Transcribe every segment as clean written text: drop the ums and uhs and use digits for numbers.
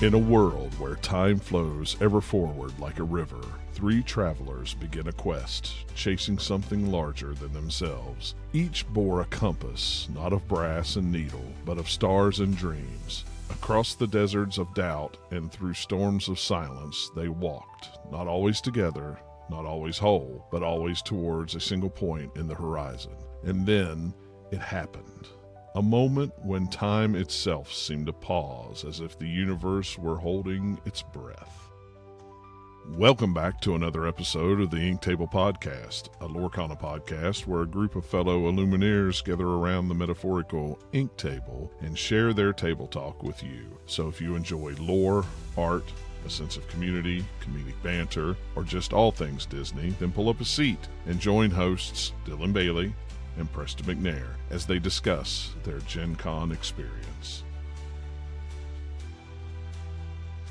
In a world where time flows ever forward like a river, three travelers begin a quest, chasing something larger than themselves. Each bore a compass, not of brass and needle, but of stars and dreams. Across the deserts of doubt and through storms of silence, they walked, not always together, not always whole, but always towards a single point in the horizon. And then it happened. A moment when time itself seemed to pause, as if the universe were holding its breath. Welcome back to another episode of the Ink Table Podcast, a Lorcana podcast where a group of fellow Illumineers gather around the metaphorical ink table and share their table talk with you. So if you enjoy lore, art, a sense of community, comedic banter, or just all things Disney, then pull up a seat and join hosts Dylan Bailey and Preston McNair as they discuss their Gen Con experience.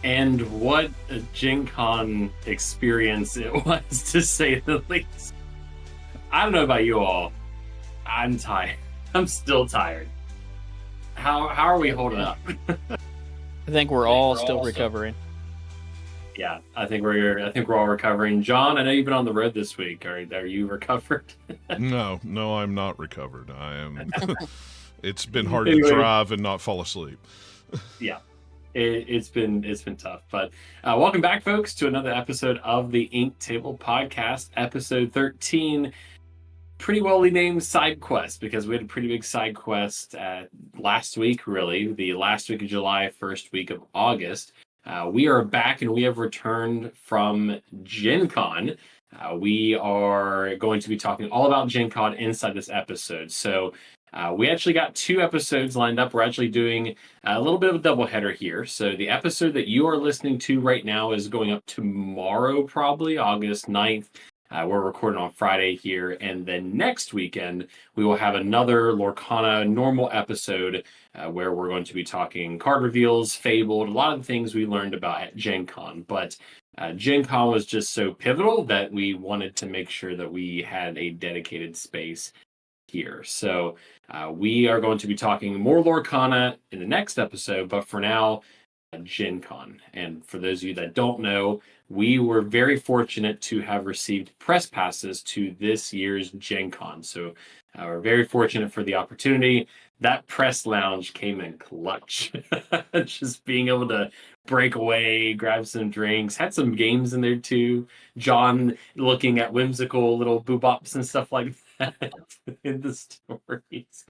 And what a Gen Con experience it was, to say the least. I don't know about you all. I'm tired. I'm still tired. How are we holding up? I think we're all still recovering. Yeah, I think we're all recovering. John, I know you've been on the road this week. Are you recovered? No, I'm not recovered. I am. It's been hard to drive and not fall asleep. Yeah, it's been tough. But welcome back, folks, to another episode of the Ink Table Podcast, episode 13. Pretty wellly named side quest, because we had a pretty big side quest last week. Really, the last week of July, first week of August. We are back and we have returned from Gen Con. We are going to be talking all about Gen Con inside this episode. So we actually got two episodes lined up. We're actually doing a little bit of a doubleheader here. So the episode that you are listening to right now is going up tomorrow, probably August 9th. We're recording on Friday here, and then next weekend we will have another Lorcana normal episode where we're going to be talking card reveals, Fabled, a lot of the things we learned about at Gen Con. But Gen Con was just so pivotal that we wanted to make sure that we had a dedicated space here. So we are going to be talking more Lorcana in the next episode, but for now, Gen Con. And for those of you that don't know, we were very fortunate to have received press passes to this year's Gen Con. So we're very fortunate for the opportunity. That press lounge came in clutch. Just being able to break away, grab some drinks, had some games in there too. John looking at whimsical little boobops and stuff like that in the stories.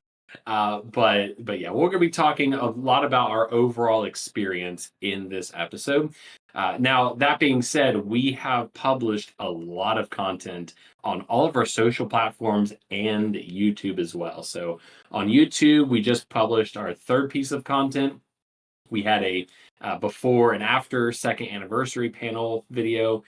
But yeah, we're going to be talking a lot about our overall experience in this episode. Now, that being said, we have published a lot of content on all of our social platforms and YouTube as well. So on YouTube, we just published our third piece of content. We had a before and after second anniversary panel video.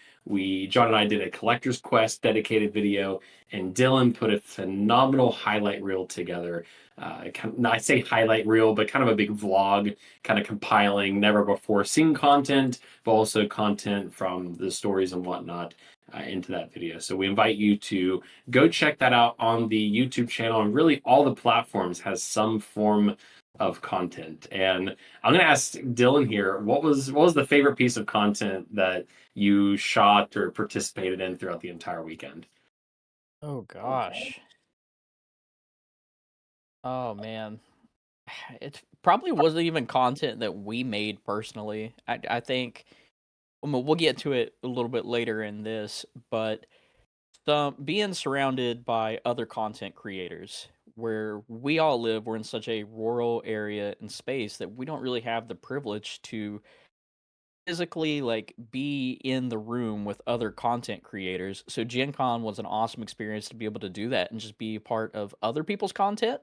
John and I did a collector's quest dedicated video, and Dylan put a phenomenal highlight reel together. I say highlight reel, but kind of a big vlog, kind of compiling never before seen content, but also content from the stories and whatnot into that video. So we invite you to go check that out on the YouTube channel, and really all the platforms has some form of content. And I'm going to ask Dylan here, what was the favorite piece of content that you shot or participated in throughout the entire weekend? Oh gosh. Oh man. It probably wasn't even content that we made personally. I think we'll get to it a little bit later in this, but being surrounded by other content creators, where we all live, we're in such a rural area and space that we don't really have the privilege to physically be in the room with other content creators. So Gen Con was an awesome experience to be able to do that and just be a part of other people's content.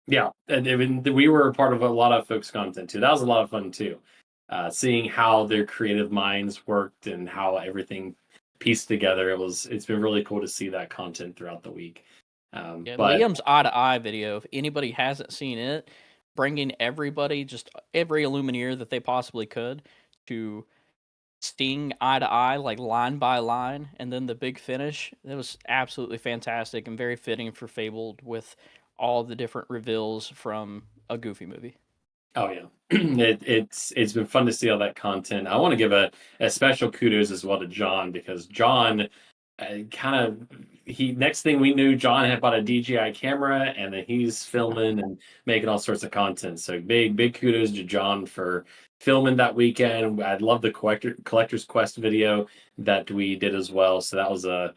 Yeah, and I mean, we were a part of a lot of folks' content too. That was a lot of fun too, seeing how their creative minds worked and how everything pieced together. It's been really cool to see that content throughout the week. Yeah, But Liam's eye to eye video, if anybody hasn't seen it, bringing everybody, just every Illumineer that they possibly could, to sting eye to eye, like line by line, and then the big finish. It was absolutely fantastic and very fitting for Fabled with all the different reveals from a Goofy movie. oh yeah, it's been fun to see all that content. I want to give a special kudos as well to John, because John next thing we knew, John had bought a DJI camera, and then he's filming and making all sorts of content. So big kudos to John for filming that weekend. I love the collector's quest video that we did as well. So that was a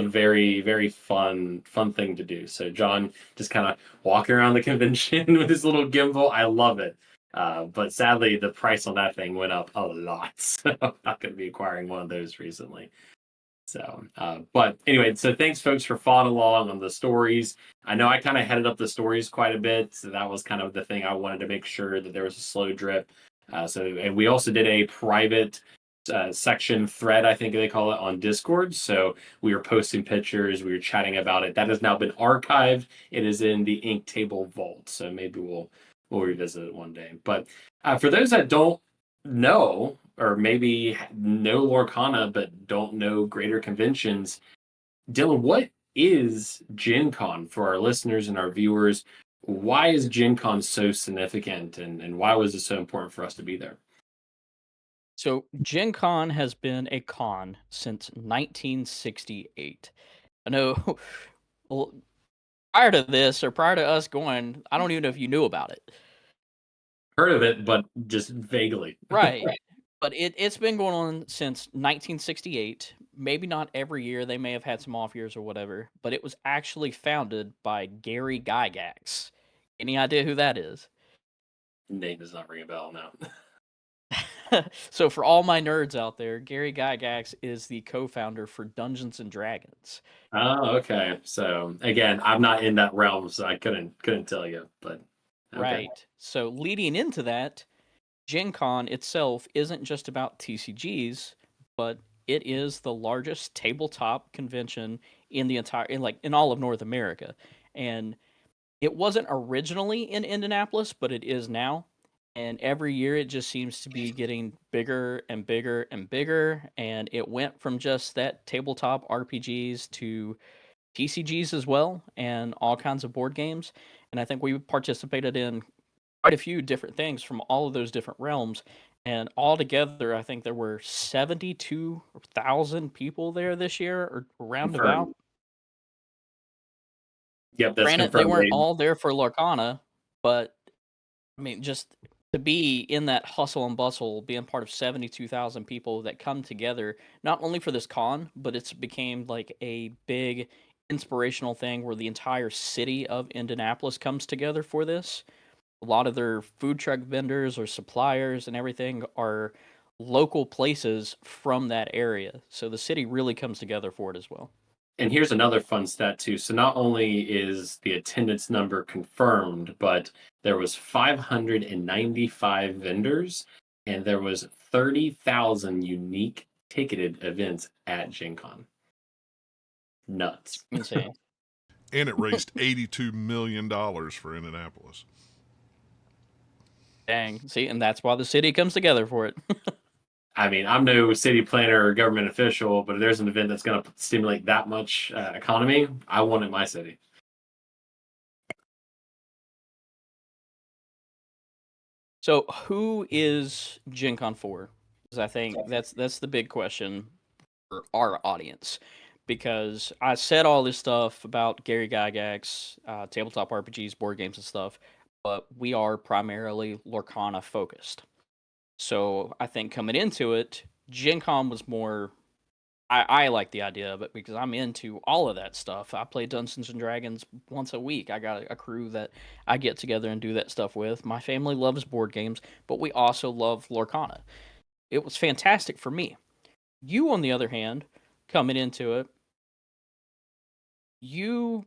very fun thing to do. So John just kind of walking around the convention with his little gimbal. I love it. But sadly, the price on that thing went up a lot. So I'm not going to be acquiring one of those recently. So, but anyway, so thanks folks for following along on the stories. I know I kind of headed up the stories quite a bit. So that was kind of the thing I wanted to make sure that there was a slow drip. And we also did a private section thread, I think they call it, on Discord. So we were posting pictures, we were chatting about it. That has now been archived. It is in the ink table vault. So maybe we'll revisit it one day. But for those that don't know, or maybe know Lorcana but don't know greater conventions, Dylan, what is Gen Con for our listeners and our viewers? Why is Gen Con so significant, and why was it so important for us to be there? So Gen Con has been a con since 1968. I know well, prior to this, or prior to us going, I don't even know if you knew about it. Heard of it, but just vaguely. Right. But it's been going on since 1968. Maybe not every year. They may have had some off years or whatever. But it was actually founded by Gary Gygax. Any idea who that is? Name does not ring a bell now. So for all my nerds out there, Gary Gygax is the co-founder for Dungeons and Dragons. Oh, okay. So again, I'm not in that realm, so I couldn't tell you. But okay. Right. So leading into that, Gen Con itself isn't just about TCGs, but it is the largest tabletop convention in the in all of North America. And it wasn't originally in Indianapolis, but it is now. And every year it just seems to be getting bigger and bigger and bigger. And it went from just that tabletop RPGs to TCGs as well, and all kinds of board games. And I think we participated in quite a few different things from all of those different realms. And altogether, I think there were 72,000 people there this year, or roundabout. Yep, that's Granted, they confirmed. weren't all there for Lorcana, but I mean, just to be in that hustle and bustle, being part of 72,000 people that come together, not only for this con, but it's became like a big inspirational thing where the entire city of Indianapolis comes together for this. A lot of their food truck vendors or suppliers and everything are local places from that area. So the city really comes together for it as well. And here's another fun stat too. So not only is the attendance number confirmed, but there was 595 vendors, and there was 30,000 unique ticketed events at Gen Con. Nuts. Insane. And it raised $82 million for Indianapolis. Dang. See, and that's why the city comes together for it. I mean, I'm no city planner or government official, but if there's an event that's going to stimulate that much economy, I want it in my city. So, who is Gen Con for? Because I think that's the big question for our audience. Because I said all this stuff about Gary Gygax, tabletop RPGs, board games, and stuff, but we are primarily Lorcana focused. So I think coming into it, Gen Con was more. I like the idea of it because I'm into all of that stuff. I play Dungeons and Dragons once a week. I got a crew that I get together and do that stuff with. My family loves board games, but we also love Lorcana. It was fantastic for me. You, on the other hand, coming into it, you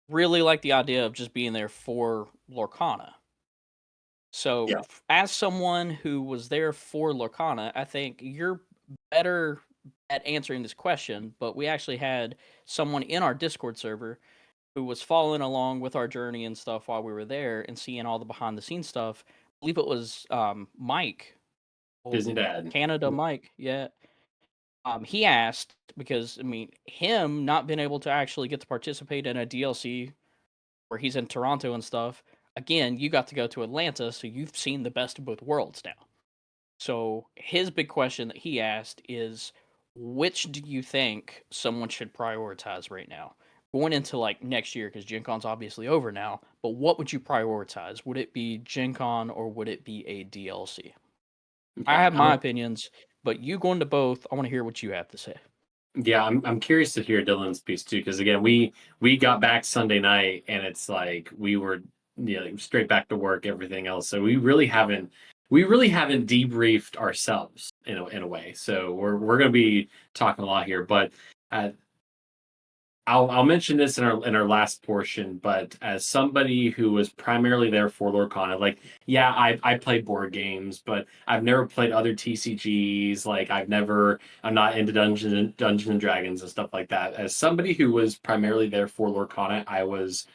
really like the idea of just being there for Lorcana. So, Yeah. as someone who was there for Lorcana, I think you're better at answering this question. But we actually had someone in our Discord server who was following along with our journey and stuff while we were there and seeing all the behind the scenes stuff. I believe it was Mike, Disney Dad. Canada Mike. Yeah. He asked because I mean, him not being able to actually get to participate in a DLC where he's in Toronto and stuff. again, you got to go to Atlanta, so you've seen the best of both worlds now. So his big question that he asked is, which do you think someone should prioritize right now? Going into like next year, because Gen Con's obviously over now, but what would you prioritize? Would it be Gen Con or would it be a DLC? I Okay. have my opinions, but you going to both, I want to hear what you have to say. Yeah, I'm curious to hear Dylan's piece too, because again, we got back Sunday night, and it's like we were straight back to work, everything else. So we really haven't debriefed ourselves in a way. So we're going to be talking a lot here, but uh, I'll mention this in our last portion, but as somebody who was primarily there for Lorcana, like, yeah, I play board games, but I've never played other TCGs. Like, I'm not into Dungeons and Dragons and stuff like that. As somebody who was primarily there for Lorcana, I was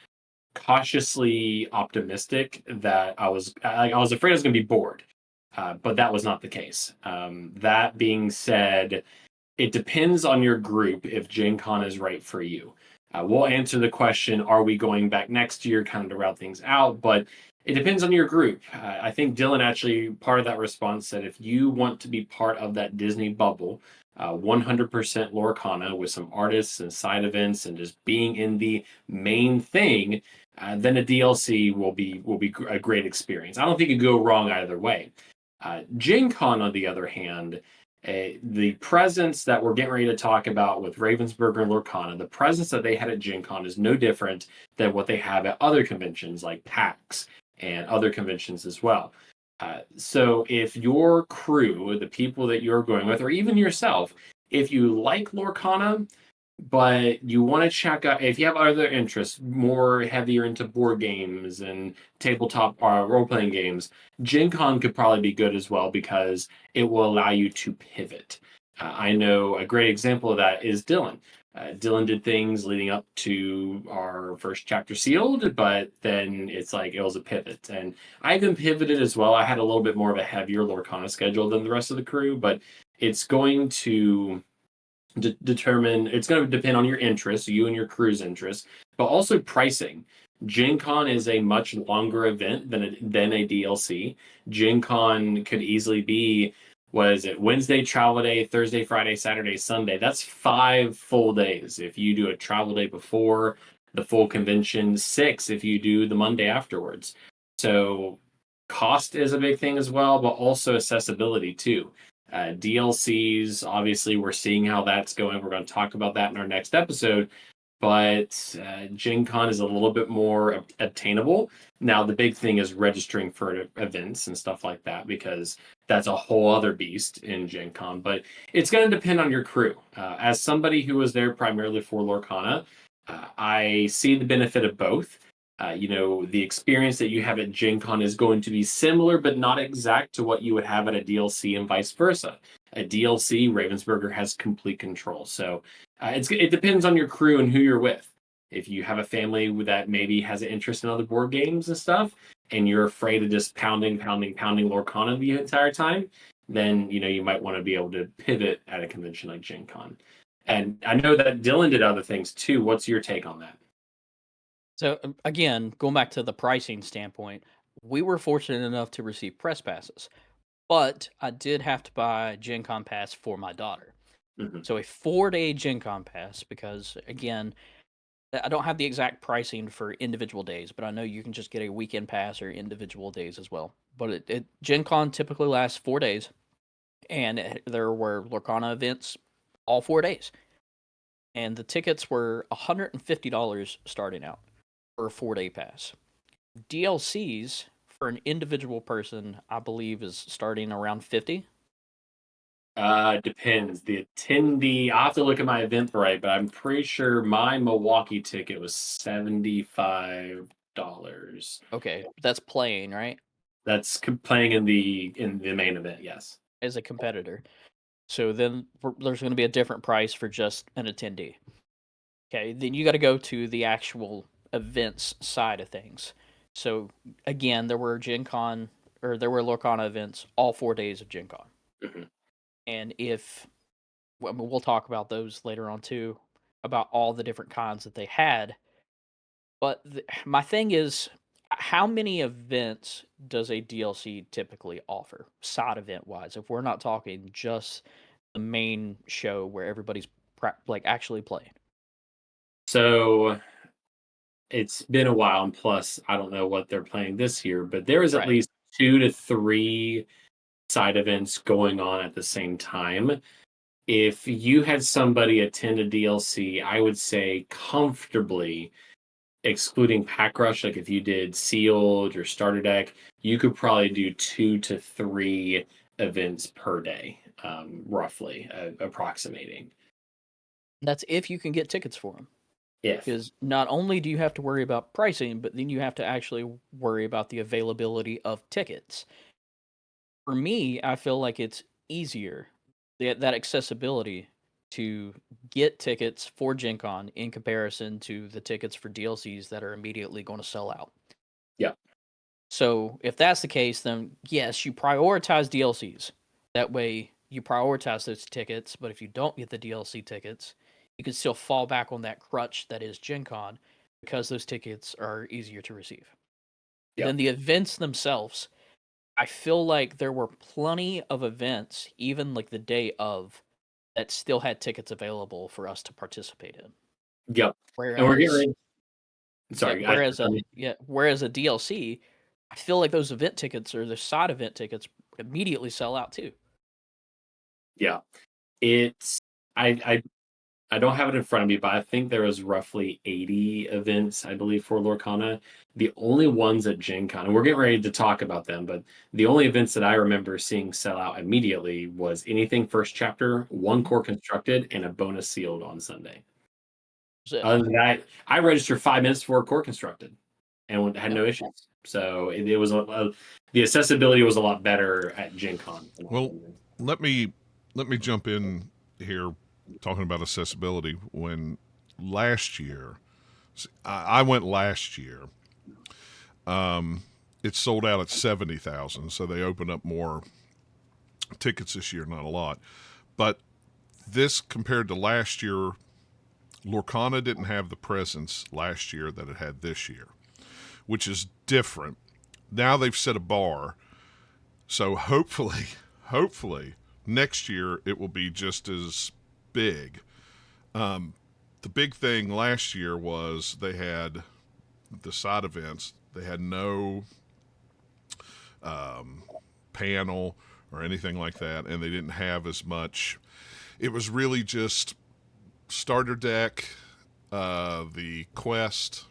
cautiously optimistic that I was afraid I was going to be bored, but that was not the case. That being said, it depends on your group if Gen Con is right for you. We'll answer the question, are we going back next year, kind of to route things out, but it depends on your group. I think Dylan actually, part of that response said, if you want to be part of that Disney bubble, 100% Lorcana with some artists and side events and just being in the main thing, then a DLC will be a great experience. I don't think you could go wrong either way. Gen Con, on the other hand, the presence that we're getting ready to talk about with Ravensburger and Lorcana, the presence that they had at Gen Con is no different than what they have at other conventions like PAX and other conventions as well. So if your crew, the people that you're going with, or even yourself, if you like Lorcana, but you want to check out, if you have other interests, more heavier into board games and tabletop role-playing games, Gen Con could probably be good as well because it will allow you to pivot. I know a great example of that is Dylan. Dylan did things leading up to our first chapter sealed, but then it's like it was a pivot. And I even pivoted as well. I had a little bit more of a heavier Lorcana schedule than the rest of the crew, but it's going to determine, it's going to depend on your interests, you and your crew's interests, but also pricing. Gen Con is a much longer event than a DLC. Gen Con could easily be, what is it, Wednesday travel day, Thursday, Friday, Saturday, Sunday. That's 5 full days if you do a travel day before the full convention, 6 if you do the Monday afterwards. So cost is a big thing as well, but also accessibility too. DLCs, obviously, we're seeing how that's going. We're going to talk about that in our next episode. But Gen Con is a little bit more obtainable. Now, the big thing is registering for events and stuff like that, because that's a whole other beast in Gen Con. But it's going to depend on your crew. As somebody who was there primarily for Lorcana, I see the benefit of both. The experience that you have at Gen Con is going to be similar, but not exact to what you would have at a DLC and vice versa. At DLC, Ravensburger has complete control. So it depends on your crew and who you're with. If you have a family that maybe has an interest in other board games and stuff, and you're afraid of just pounding Lorcana the entire time, then you might want to be able to pivot at a convention like Gen Con. And I know that Dylan did other things too. What's your take on that? So again, going back to the pricing standpoint, we were fortunate enough to receive press passes, but I did have to buy Gen Con pass for my daughter. Mm-hmm. So a 4-day Gen Con pass, because again, I don't have the exact pricing for individual days, but I know you can just get a weekend pass or individual days as well. But Gen Con typically lasts 4 days, and there were Lorcana events all 4 days. And the tickets were $150 starting out for a 4-day pass. DLCs for an individual person, I believe, is starting around 50. Depends. The attendee, I'll have to look at my Eventbrite, but I'm pretty sure my Milwaukee ticket was $75. Okay, that's playing, right? That's playing in the main event, yes. As a competitor. So then there's going to be a different price for just an attendee. Okay, then you got to go to the actual events side of things. So again, there were Lorcana events all 4 days of Gen Con. Mm-hmm. And we'll talk about those later on too, about all the different cons that they had. But my thing is, how many events does a DLC typically offer, side event wise? If we're not talking just the main show where everybody's like actually playing. So it's been a while, and plus, I don't know what they're playing this year, but there is at Right. least 2 to 3 side events going on at the same time. If you had somebody attend a DLC, I would say comfortably, excluding Pack Rush, like if you did Sealed or Starter Deck, you could probably do 2 to 3 events per day, roughly, approximating. That's if you can get tickets for them. If. Because not only do you have to worry about pricing, but then you have to actually worry about the availability of tickets. For me, I feel like it's easier, that accessibility to get tickets for Gen Con in comparison to the tickets for DLCs that are immediately going to sell out. Yeah. So if that's the case, then yes, you prioritize DLCs. That way you prioritize those tickets, but if you don't get the DLC tickets, you can still fall back on that crutch that is Gen Con because those tickets are easier to receive. Yeah. Then the events themselves, I feel like there were plenty of events, even like the day of, that still had tickets available for us to participate in. Yep. And we're getting Whereas, ready. Sorry. whereas a DLC, I feel like those event tickets or the side event tickets immediately sell out too. Yeah. It's I don't have it in front of me, but I think there was roughly 80 events, I believe, for Lorcana. The only ones at Gen Con, and we're getting ready to talk about them, but the only events that I remember seeing sell out immediately was anything first chapter, one core constructed, and a bonus sealed on Sunday. So, Other than that, I registered 5 minutes before core constructed and had no issues. So it was the accessibility was a lot better at Gen Con. Well, let me jump in here talking about accessibility. When last year, I went last year. It sold out at 70,000, so they opened up more tickets this year. Not a lot, but this compared to last year, Lorcana didn't have the presence last year that it had this year, which is different. Now they've set a bar, so hopefully next year it will be just as big. The big thing last year was they had the side events. They had no panel or anything like that, and they didn't have as much. It was really just starter deck, the quest,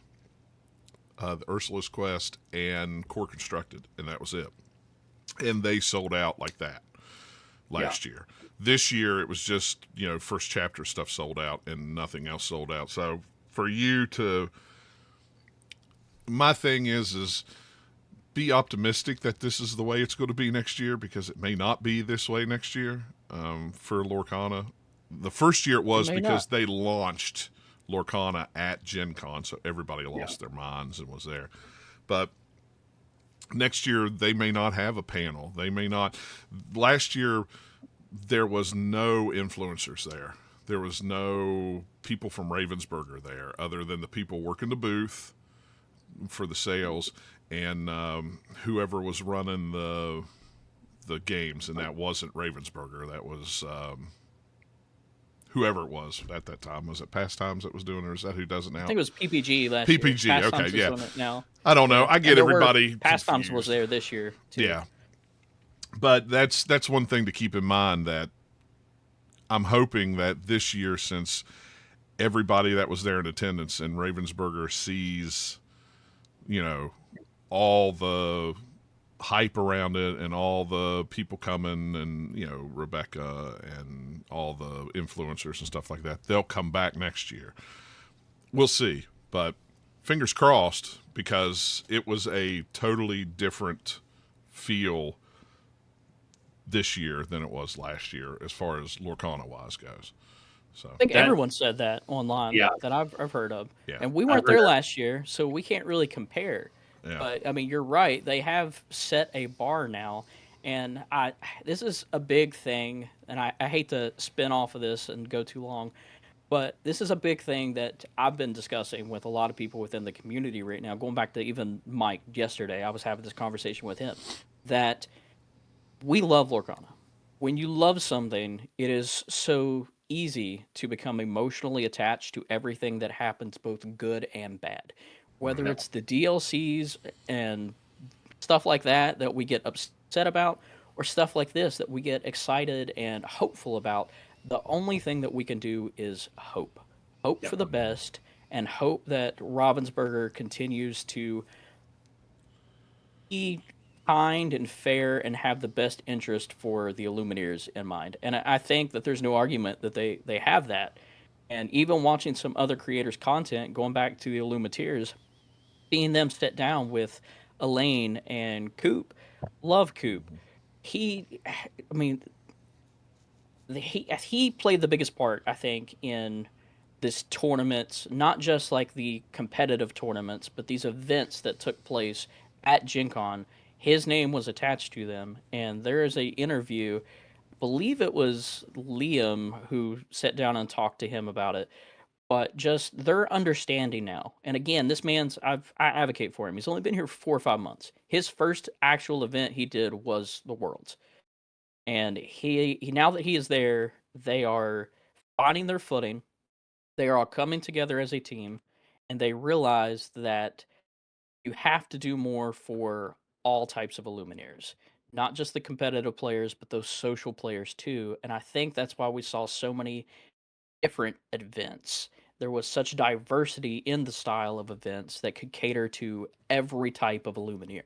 the Ursula's quest, and core constructed, and that was it. And they sold out like that last year. This year, it was just, first chapter stuff sold out and nothing else sold out. So for you to, my thing is be optimistic that this is the way it's going to be next year, because it may not be this way next year for Lorcana. The first year it was because they launched Lorcana at Gen Con, so everybody lost their minds and was there. But next year, they may not have a panel. They may not. Last year, there was no influencers there. There was no people from Ravensburger there, other than the people working the booth for the sales and whoever was running the games, and that wasn't Ravensburger. That was whoever it was at that time. Was it Pastimes that was doing it, or is that who does it now? I think it was PPG last year. PPG, okay, Pastimes yeah. is on it now. I don't know. I get everybody Pastimes confused. was there this year too. Yeah. But that's one thing to keep in mind, that I'm hoping that this year, since everybody that was there in attendance and Ravensburger sees, all the hype around it and all the people coming and, Rebecca and all the influencers and stuff like that, they'll come back next year. We'll see. But fingers crossed, because it was a totally different feel this year than it was last year as far as Lorcana wise goes. So I think everyone said that online that I've heard of. Yeah. And we weren't there last year, so we can't really compare. Yeah. But I mean, you're right. They have set a bar now, and this is a big thing. And I hate to spin off of this and go too long, But this is a big thing that I've been discussing with a lot of people within the community right now. Going back to even Mike yesterday, I was having this conversation with him that we love Lorcana. When you love something, it is so easy to become emotionally attached to everything that happens, both good and bad. Whether Yeah. it's the DLCs and stuff like that we get upset about, or stuff like this that we get excited and hopeful about, the only thing that we can do is hope. Hope Yeah. for the best and hope that Ravensburger continues to be kind and fair and have the best interest for the Illumineers in mind. And I think that there's no argument that they have that. And even watching some other creators' content, going back to the Illumineers, seeing them sit down with Elaine and Coop, love Coop. I mean, he played the biggest part, I think, in this tournaments, not just like the competitive tournaments, but these events that took place at Gen Con. His name was attached to them, and there is a interview. I believe it was Liam who sat down and talked to him about it. But just their understanding now, and again, this I advocate for him. He's only been here for 4 or 5 months. His first actual event he did was the Worlds, and he now that he is there, they are finding their footing. They are all coming together as a team, and they realize that you have to do more for all types of Illuminaires, not just the competitive players, but those social players too. And I think that's why we saw so many different events. There was such diversity in the style of events that could cater to every type of Illuminaire.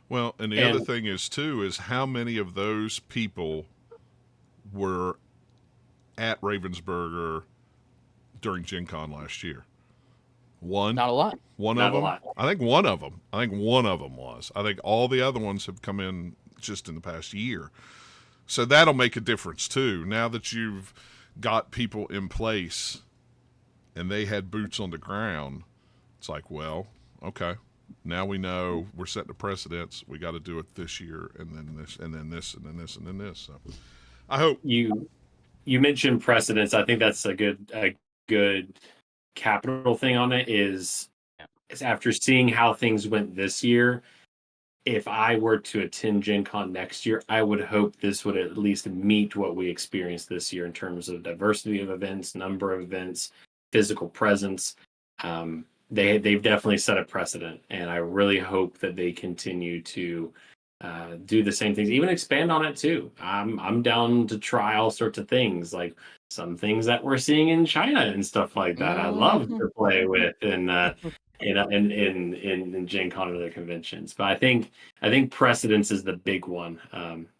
Well, and the other And thing is too is how many of those people were at Ravensburger during Gen Con last year? One. Not a lot. One not of a them. lot. I think one of them. I think one of them was. I think all the other ones have come in just in the past year. So that'll make a difference too. Now that you've got people in place and they had boots on the ground, it's like, well, okay. Now we know we're setting the precedents. We got to do it this year, and then this, and then this, and then this, and then this. So I hope. You mentioned precedence. I think that's a good capital thing on it is after seeing how things went this year, if I were to attend Gen Con next year, I would hope this would at least meet what we experienced this year in terms of diversity of events, number of events, physical presence. They've definitely set a precedent, and I really hope that they continue to do the same things, even expand on it too. I'm down to try all sorts of things, like some things that we're seeing in China and stuff like that. I love to play with and in Gen Con or other conventions. But I think precedence is the big one.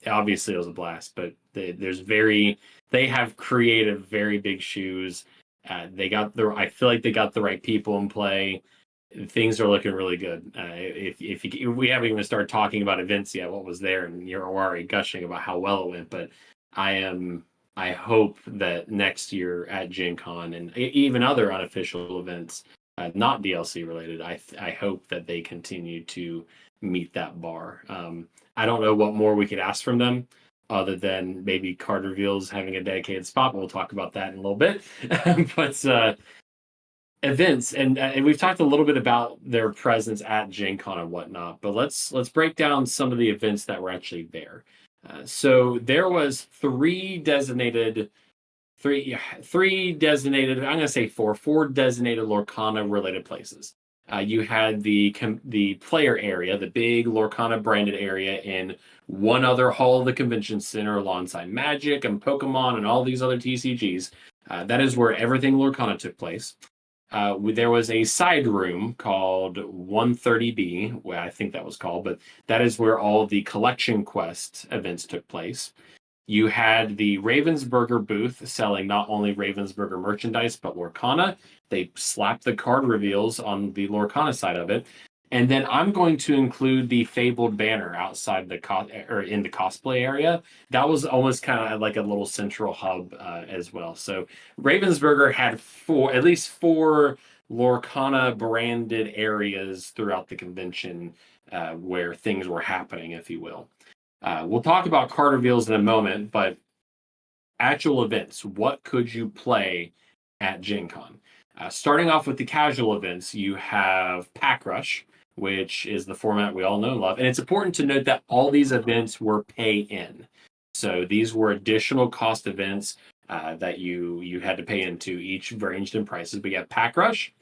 Obviously it was a blast, but they have created very big shoes. I feel like they got the right people in play. Things are looking really good. If we haven't even started talking about events yet, what was there, and you're already gushing about how well it went. But I hope that next year at Gen Con and even other unofficial events, not DLC related, I hope that they continue to meet that bar. I don't know what more we could ask from them other than maybe card reveals having a dedicated spot. But we'll talk about that in a little bit. But events, and we've talked a little bit about their presence at Gen Con and whatnot, but let's break down some of the events that were actually there. So there was three designated, I'm going to say four designated Lorcana related places. You had the player area, the big Lorcana branded area in one other hall of the convention center alongside Magic and Pokemon and all these other TCGs. That is where everything Lorcana took place. There was a side room called 130B, where I think that was called, but that is where all the collection quest events took place. You had the Ravensburger booth selling not only Ravensburger merchandise, but Lorcana. They slapped the card reveals on the Lorcana side of it. And then I'm going to include the Fabled banner outside in the cosplay area. That was almost kind of like a little central hub as well. So Ravensburger had at least four Lorcana branded areas throughout the convention where things were happening, if you will. We'll talk about card reveals in a moment, but actual events. What could you play at Gen Con. Starting off with the casual events, you have Pack Rush, which is the format we all know and love. And it's important to note that all these events were pay in. So these were additional cost events that you had to pay into, each ranged in prices. But you have Pack Rush.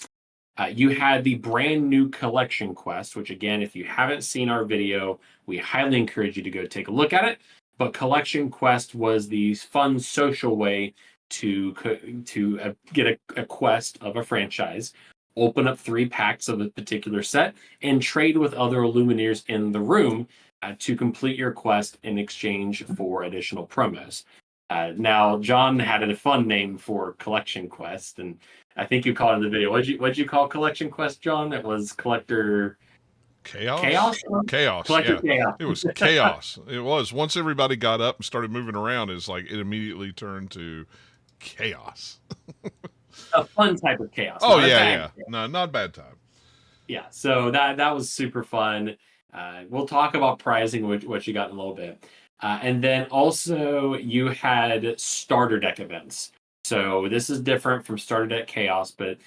You had the brand new Collection Quest, which again, if you haven't seen our video, we highly encourage you to go take a look at it. But Collection Quest was the fun social way to get a quest of a franchise, open up 3 packs of a particular set, and trade with other Illumineers in the room to complete your quest in exchange for additional promos. Now, John had a fun name for Collection Quest, and I think you called it in the video. What'd you call Collection Quest, John? It was Collector Chaos? Chaos, Collector yeah. Chaos. It was chaos. It was. Once everybody got up and started moving around, it's like it immediately turned to chaos. A fun type of chaos. Oh, yeah. No, not a bad time. Yeah, so that was super fun. We'll talk about pricing, what you got in a little bit. And then also you had starter deck events. So this is different from starter deck chaos, but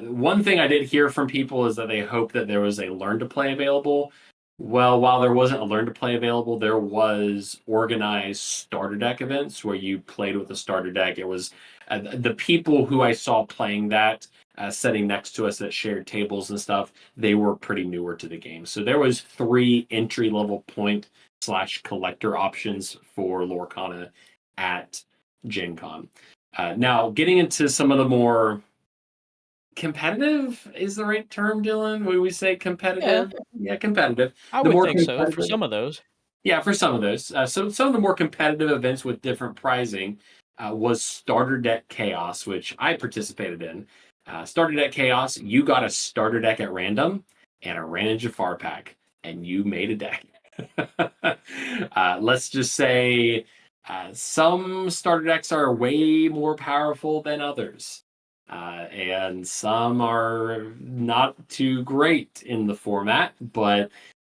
one thing I did hear from people is that they hope that there was a learn to play available. Well, while there wasn't a learn to play available, there was organized starter deck events where you played with a starter deck. It was the people who I saw playing that, sitting next to us that shared tables and stuff, they were pretty newer to the game. So there was 3 entry level point / collector options for Lorcana at Gen Con. Now, getting into some of the more competitive is the right term, Dylan? Would we say competitive? Yeah, competitive. I would think so for some of those. Yeah, for some of those. So some of the more competitive events with different pricing was Starter Deck Chaos, which I participated in. Starter Deck Chaos, you got a starter deck at random and a random Jafar pack, and you made a deck. Let's just say some starter decks are way more powerful than others. And some are not too great in the format, but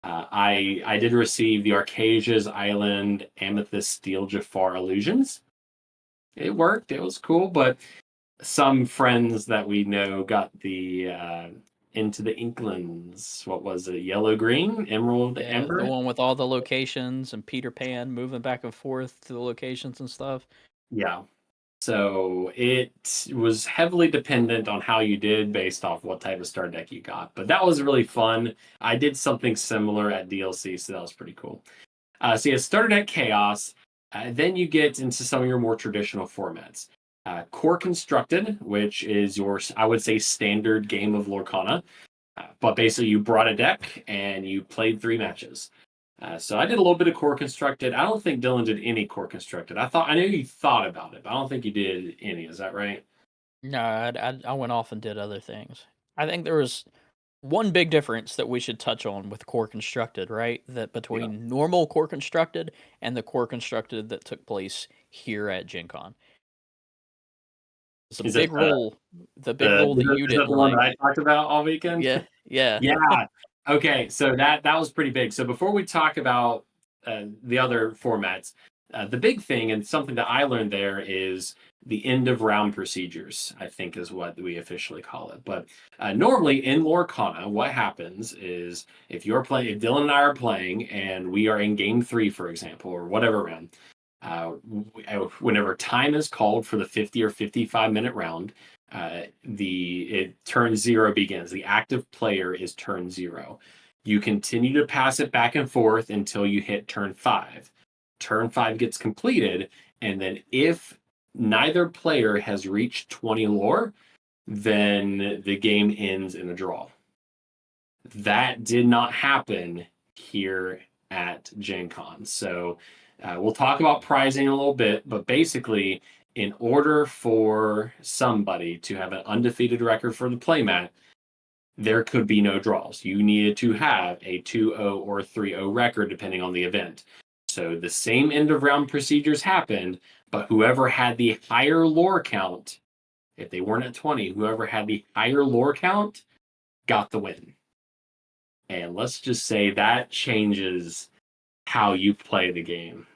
I did receive the Arcasia's Island Amethyst Steel Jafar Illusions. It worked. It was cool, but some friends that we know got the Into the Inklands. What was it? Yellow Green? Emerald Ember? The one with all the locations and Peter Pan moving back and forth to the locations and stuff. Yeah. So it was heavily dependent on how you did based off what type of starter deck you got. But that was really fun. I did something similar at DLC, so that was pretty cool. So you have starter deck chaos. Then you get into some of your more traditional formats. Core Constructed, which is your, I would say, standard game of Lorcana. But basically you brought a deck and you played 3 matches. So I did a little bit of Core Constructed. I don't think Dylan did any Core Constructed. I know you thought about it, but I don't think you did any. Is that right? No, I went off and did other things. I think there was one big difference that we should touch on with Core Constructed, right? That between normal Core Constructed and the Core Constructed that took place here at Gen Con. It's a big rule. The big rule that you didn't the one like. that I talked about all weekend? Yeah. Yeah. Okay, so that was pretty big. So before we talk about the other formats, the big thing and something that I learned there is the end of round procedures, I think is what we officially call it. But normally in Lorcana, what happens is if Dylan and I are playing and we are in game 3, for example, or whatever round, whenever time is called for the 50 or 55-minute round, turn 0 begins. The active player is turn 0. You continue to pass it back and forth until you hit turn 5. Turn 5 gets completed, and then if neither player has reached 20 lore, then the game ends in a draw. That did not happen here at Gen Con. So we'll talk about pricing in a little bit, but basically, in order for somebody to have an undefeated record for the playmat, there could be no draws. You needed to have a 2-0 or 3-0 record, depending on the event. So the same end of round procedures happened, but whoever had the higher lore count, if they weren't at 20, whoever had the higher lore count got the win. And let's just say that changes how you play the game.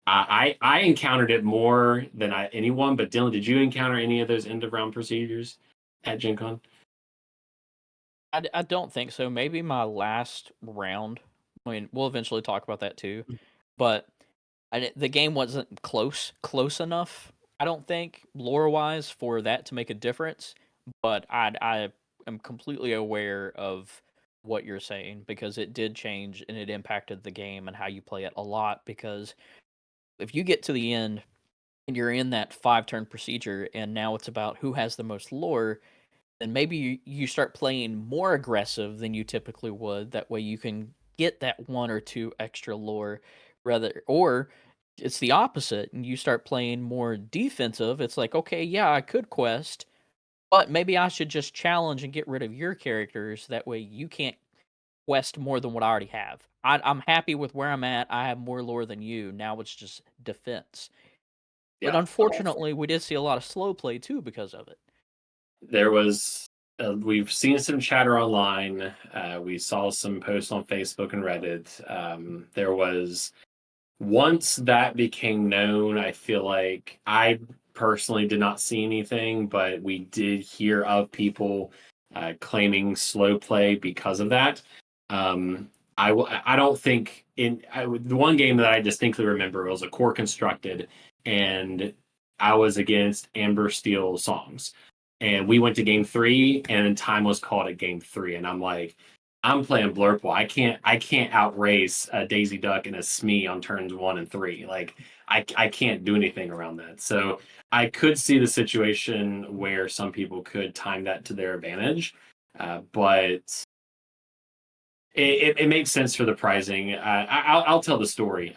I encountered it more than anyone, but Dylan, did you encounter any of those end of round procedures at Gen Con? I don't think so. Maybe my last round. I mean, we'll eventually talk about that too. But the game wasn't close enough, I don't think, lore-wise, for that to make a difference. But I am completely aware of what you're saying because it did change and it impacted the game and how you play it a lot. Because if you get to the end and you're in that 5-turn procedure and now it's about who has the most lore, then maybe you start playing more aggressive than you typically would. That way you can get that 1 or 2 extra lore, rather, or it's the opposite and you start playing more defensive. It's like, okay, yeah, I could quest, but maybe I should just challenge and get rid of your characters. That way you can't quest more than what I already have. I'm happy with where I'm at. I have more lore than you. Now it's just defense. But Yeah. unfortunately, we did see a lot of slow play too because of it. There was we've seen some chatter online. We saw some posts on Facebook and Reddit. There was once that became known, I feel like I personally did not see anything, but we did hear of people claiming slow play because of that. I don't think the one game that I distinctly remember was a core constructed, and I was against Amber Steel Songs, and we went to game 3, and time was called at game 3, and I'm like, I'm playing Blurple. I can't outrace a Daisy Duck and a Smee on turns 1 and 3. Like I can't do anything around that. So I could see the situation where some people could time that to their advantage, but it makes sense for the pricing. I'll tell the story.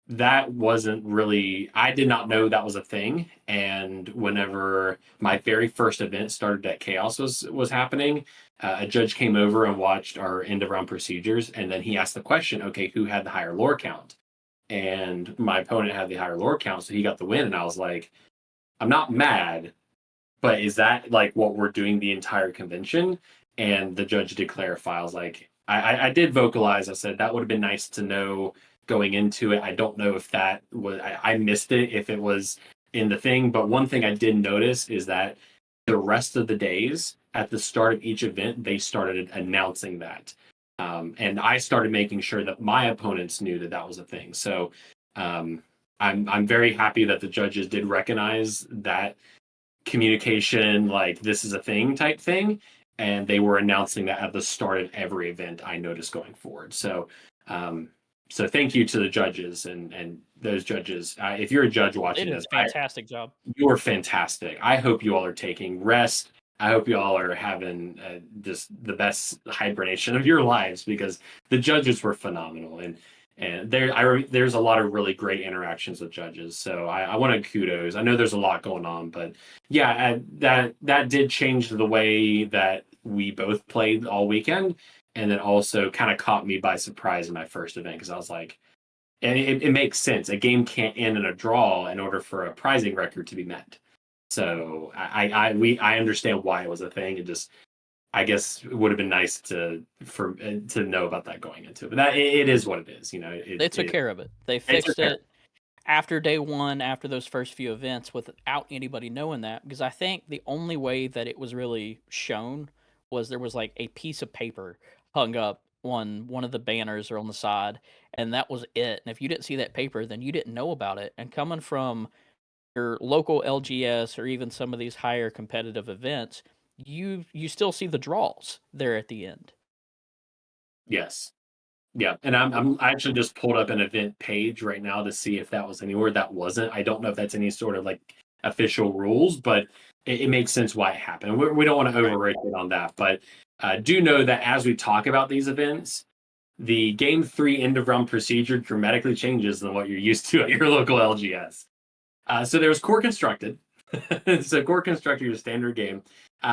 That wasn't really, I did not know that was a thing. And whenever my very first event started that Chaos was happening, a judge came over and watched our end of round procedures, and then he asked the question, okay, who had the higher lore count? And my opponent had the higher lore count, so he got the win. And I was like, I'm not mad, but is that like what we're doing the entire convention? And the judge did clarify. I was like, I did vocalize. I said that would have been nice to know going into it. I don't know if that was, I missed it if it was in the thing. But one thing I did notice is that the rest of the days at the start of each event, they started announcing that. And I started making sure that my opponents knew that that was a thing. So I'm very happy that the judges did recognize that communication, like this is a thing type thing, and they were announcing that at the start of every event I noticed going forward. So so thank you to the judges and those judges. If you're a judge watching They did this, a fantastic job. you're fantastic. I hope you all are taking rest. I hope you all are having just the best hibernation of your lives, because the judges were phenomenal, and there's a lot of really great interactions with judges. So I want to kudos. I know there's a lot going on, but yeah, that did change the way that we both played all weekend, and then also kind of caught me by surprise in my first event, because I was like, and it makes sense. A game can't end in a draw in order for a prizing record to be met. So I understand why it was a thing. It just, I guess it would have been nice to know about that going into it. But that it is what it is. You know, They took care of it. They fixed it after day 1, after those first few events, without anybody knowing that. Because I think the only way that it was really shown was there was like a piece of paper hung up on one of the banners or on the side, and that was it. And if you didn't see that paper, then you didn't know about it. And coming from your local LGS or even some of these higher competitive events, you still see the draws there at the end. Yes. Yeah, and I actually just pulled up an event page right now to see if that was anywhere. That wasn't. I don't know if that's any sort of like official rules, but it makes sense why it happened. We don't want to overrate it on that, but do know that as we talk about these events, the game 3 end of round procedure dramatically changes than what you're used to at your local LGS. So there was core constructed. So core constructed, your standard game.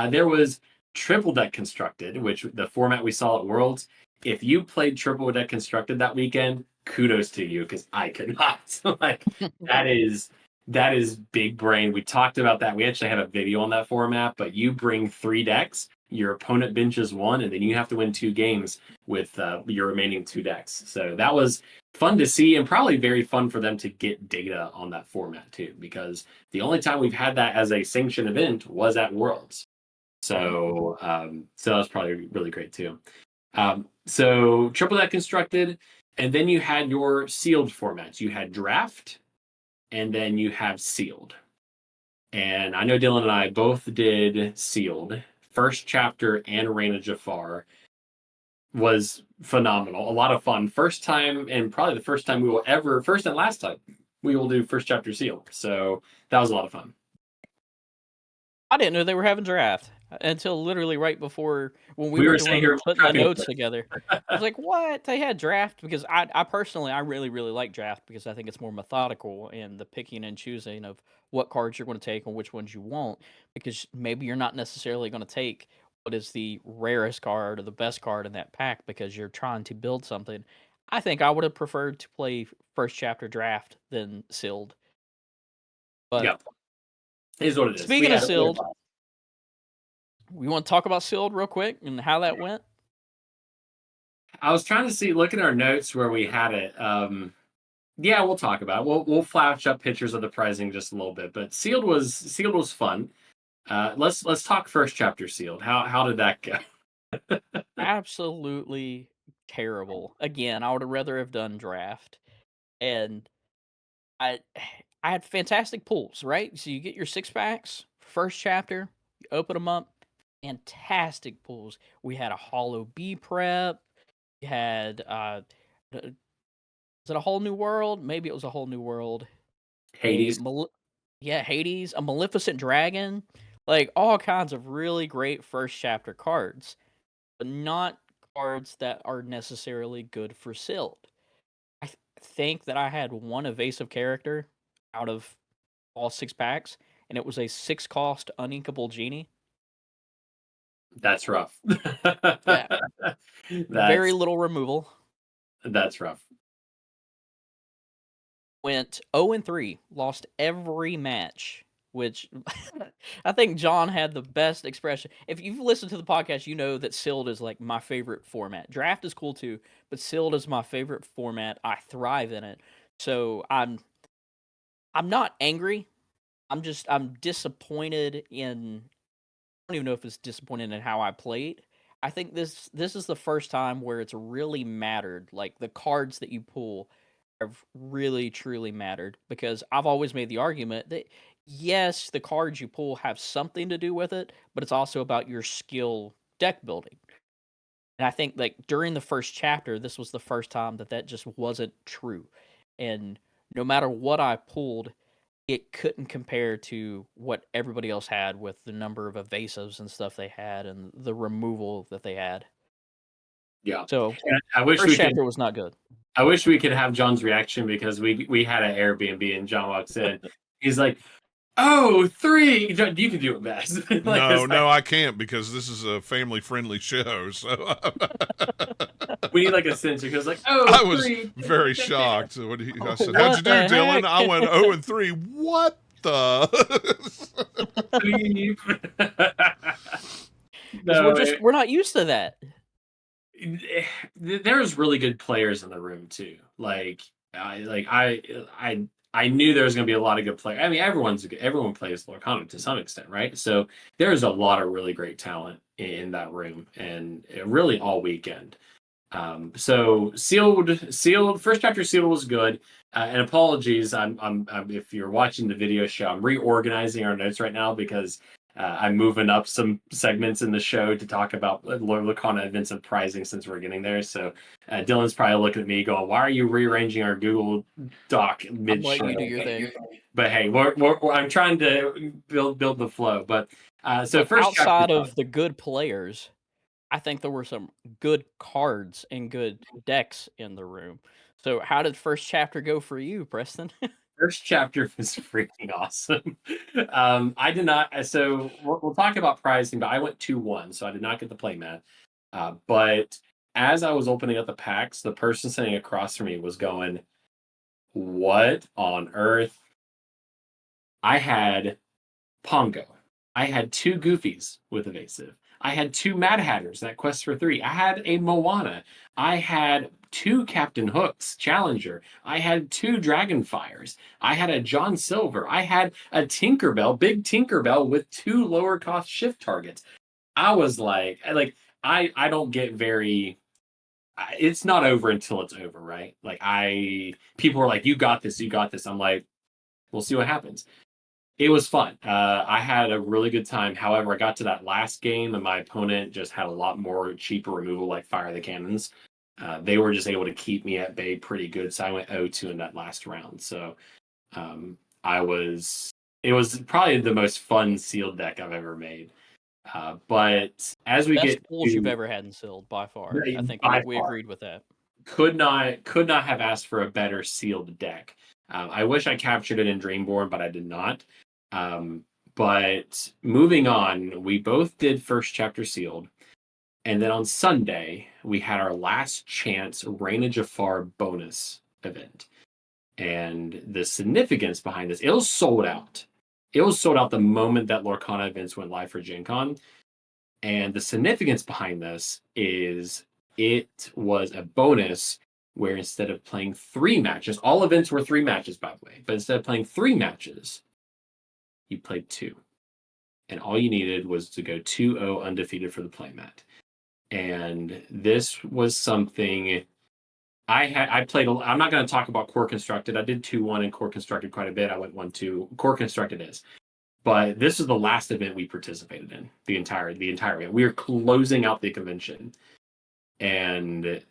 There was triple deck constructed, which the format we saw at Worlds. If you played triple deck constructed that weekend, kudos to you, because I could not. So like that is big brain. We talked about that. We actually have a video on that format, but you bring 3 decks your opponent benches 1, and then you have to win 2 games with your remaining 2 decks. So that was fun to see, and probably very fun for them to get data on that format too, because the only time we've had that as a sanctioned event was at Worlds. So so that was probably really great too. So triple deck constructed, and then you had your sealed formats. You had draft, and then you have sealed. And I know Dylan and I both did sealed. First chapter and Reign of Jafar was phenomenal. A lot of fun. First time, and probably the first time we will ever, first and last time we will do first chapter sealed. So that was a lot of fun. I didn't know they were having draft until literally right before when we were sitting here putting the prepping notes for it. together. I was like, "What? They had draft?" Because I personally, I really like draft because I think it's more methodical in the picking and choosing of what cards you're going to take and which ones you won't. Because maybe you're not necessarily going to take what is the rarest card or the best card in that pack because you're trying to build something. I think I would have preferred to play first chapter draft than sealed. But Yeah, it is what it is. speaking of sealed, we want to talk about sealed real quick and how that went. I was trying to see, look at our notes where we had it. Yeah, we'll talk about it. We'll flash up pictures of the pricing just a little bit, but sealed was fun. Let's talk first chapter sealed. How did that go? Absolutely terrible. Again, I would have rather have done draft. And I I had fantastic pulls, right? So you get your 6 packs, first chapter, you open them up, fantastic pulls. We had a hollow B prep. We had is it a whole new world? Maybe it was a whole new world. Hades. Hades, a Maleficent Dragon, like all kinds of really great first chapter cards, but not cards that are necessarily good for sealed. I think that I had one evasive character out of all 6 packs, and it was a 6-cost uninkable genie. That's rough. Yeah, very That's little removal. that's rough. Went 0-3, lost every match, which I think John had the best expression. If you've listened to the podcast, you know that sealed is like my favorite format. Draft is cool too, but sealed is my favorite format. I thrive in it. So I'm not angry. I'm disappointed in I don't even know if it's disappointed in how I played. I think this is the first time where it's really mattered. Like the cards that you pull have really truly mattered because I've always made the argument that yes, the cards you pull have something to do with it, but it's also about your skill deck building. And I think like during the first chapter, this was the first time that that just wasn't true. And no matter what I pulled, it couldn't compare to what everybody else had with the number of evasives and stuff they had and the removal that they had. Yeah. So And I wish first we could. chapter was not good. I wish we could have John's reaction because we had an Airbnb and John walks in. He's like, "Oh, 3." John, you can do it best. No, I can't because this is a family-friendly show. So we need like a censor. He was like, "Oh, I was 3." very shocked when I said, What "How'd you do, the Dylan?" heck? I went 0-3. What the? No, We're not used to that. there's really good players in the room too. I knew there was going to be a lot of good players. I mean, everyone plays Lorcana to some extent, right? So there's a lot of really great talent in that room, and really all weekend. So sealed first chapter sealed was good. And apologies, I'm if you're watching the video show, I'm reorganizing our notes right now because I'm moving up some segments in the show to talk about Lorcana events and pricing since we're getting there. So Dylan's probably looking at me going, "Why are you rearranging our Google Doc mid-show?" I'm letting you do your thing. But hey, I'm trying to build the flow. But so Look, first outside chapter, of the good players, I think there were some good cards and good decks in the room. So how did first chapter go for you, Preston? first chapter was freaking awesome. I did not. So we'll talk about pricing, but I went 2-1, so I did not get the playmat. But as I was opening up the packs, the person sitting across from me was going, "What on earth?" I had Pongo. I had 2 Goofies with evasive. I had 2 Mad Hatters, that quest for 3. I had a Moana. I had 2 Captain Hooks, Challenger. I had 2 Dragonfires. I had a John Silver. I had a Tinkerbell, big Tinkerbell with 2 lower cost shift targets. I was like I don't get very it's not over until it's over, right? Like people are like, you got this, you got this. I'm like, we'll see what happens. It was fun. I had a really good time. However, I got to that last game and my opponent just had a lot more cheaper removal, like Fire the Cannons. They were just able to keep me at bay pretty good. So I went 0-2 in that last round. So it was probably the most fun sealed deck I've ever made. But as we Best get pulls to you've ever had in sealed by far. I think by we far, agreed with that. could not have asked for a better sealed deck. I wish I captured it in Dreamborn, but I did not. But moving on, we both did first chapter sealed. And then on Sunday, we had our last chance Reign of Jafar bonus event. And the significance behind this, it was sold out. It was sold out the moment that Lorcana events went live for Gen Con. And the significance behind this is it was a bonus where instead of playing 3 matches, all events were 3 matches, by the way, but instead of playing 3 matches, you played 2. And all you needed was to go 2-0 undefeated for the playmat. And this was something I played. I'm not going to talk about Core Constructed. I did 2-1 in Core Constructed quite a bit. I went 1-2. Core Constructed is. But this is the last event we participated in, the entire event. We are closing out the convention. And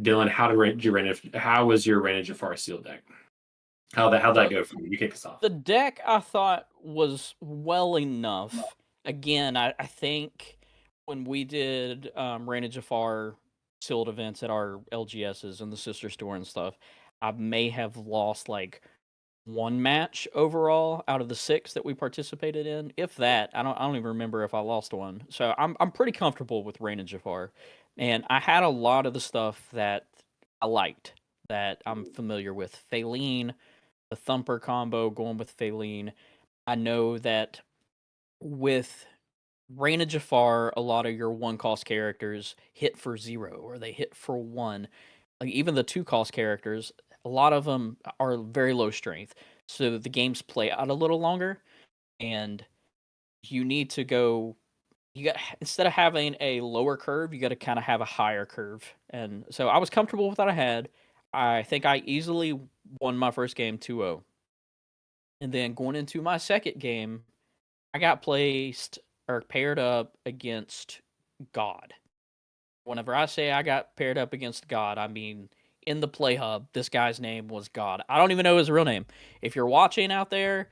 Dylan, how was your Reign of Jafar sealed deck? How'd that go for you? You kick us off. The deck I thought was well enough. Again, I think when we did Reign of Jafar sealed events at our LGSs and the sister store and stuff, I may have lost like 1 match overall out of the 6 that we participated in. If that, I don't even remember if I lost one. So I'm pretty comfortable with Reign of Jafar. And I had a lot of the stuff that I liked, that I'm familiar with. Faline, the Thumper combo, going with Faline. I know that with Reign of Jafar, a lot of your 1-cost characters hit for 0 or they hit for 1. Like even the 2-cost characters, a lot of them are very low strength. So the games play out a little longer and you need to go instead of having a lower curve, you got to kind of have a higher curve. And so I was comfortable with what I had. I think I easily won my first game 2-0. And then going into my second game, I got placed or paired up against God. Whenever I say I got paired up against God, I mean in the play hub, this guy's name was God. I don't even know his real name. If you're watching out there,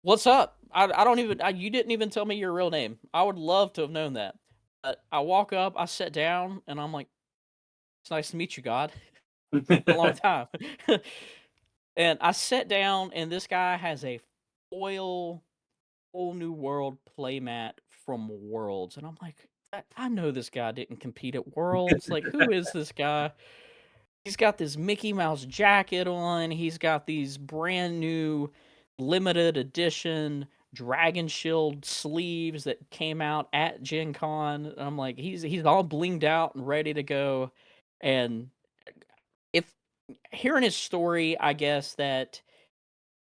what's up? I don't even, you didn't even tell me your real name. I would love to have known that. But I walk up, I sit down, and I'm like, it's nice to meet you, God. A long time. And I sat down, and this guy has a foil whole new world playmat from Worlds. And I'm like, I know this guy didn't compete at Worlds. Like, who is this guy? He's got this Mickey Mouse jacket on. He's got these brand new limited edition Dragon Shield sleeves that came out at Gen Con. And I'm like, he's all blinged out and ready to go. And if hearing his story, I guess that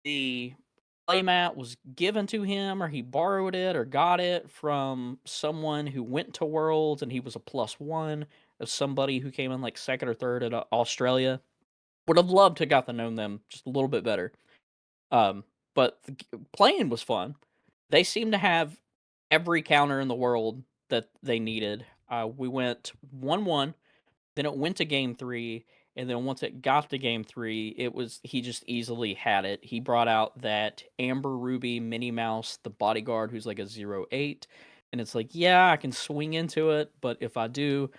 the playmat was given to him or he borrowed it or got it from someone who went to Worlds and he was a +1 of somebody who came in like 2nd or 3rd at Australia. Would have loved to have got to know them just a little bit better. But playing was fun. They seem to have every counter in the world that they needed. We went 1-1, then it went to game 3, and then once it got to game 3, he just easily had it. He brought out that Amber Ruby Minnie Mouse, the bodyguard, who's like a 0-8, and it's like, yeah, I can swing into it, but if I do,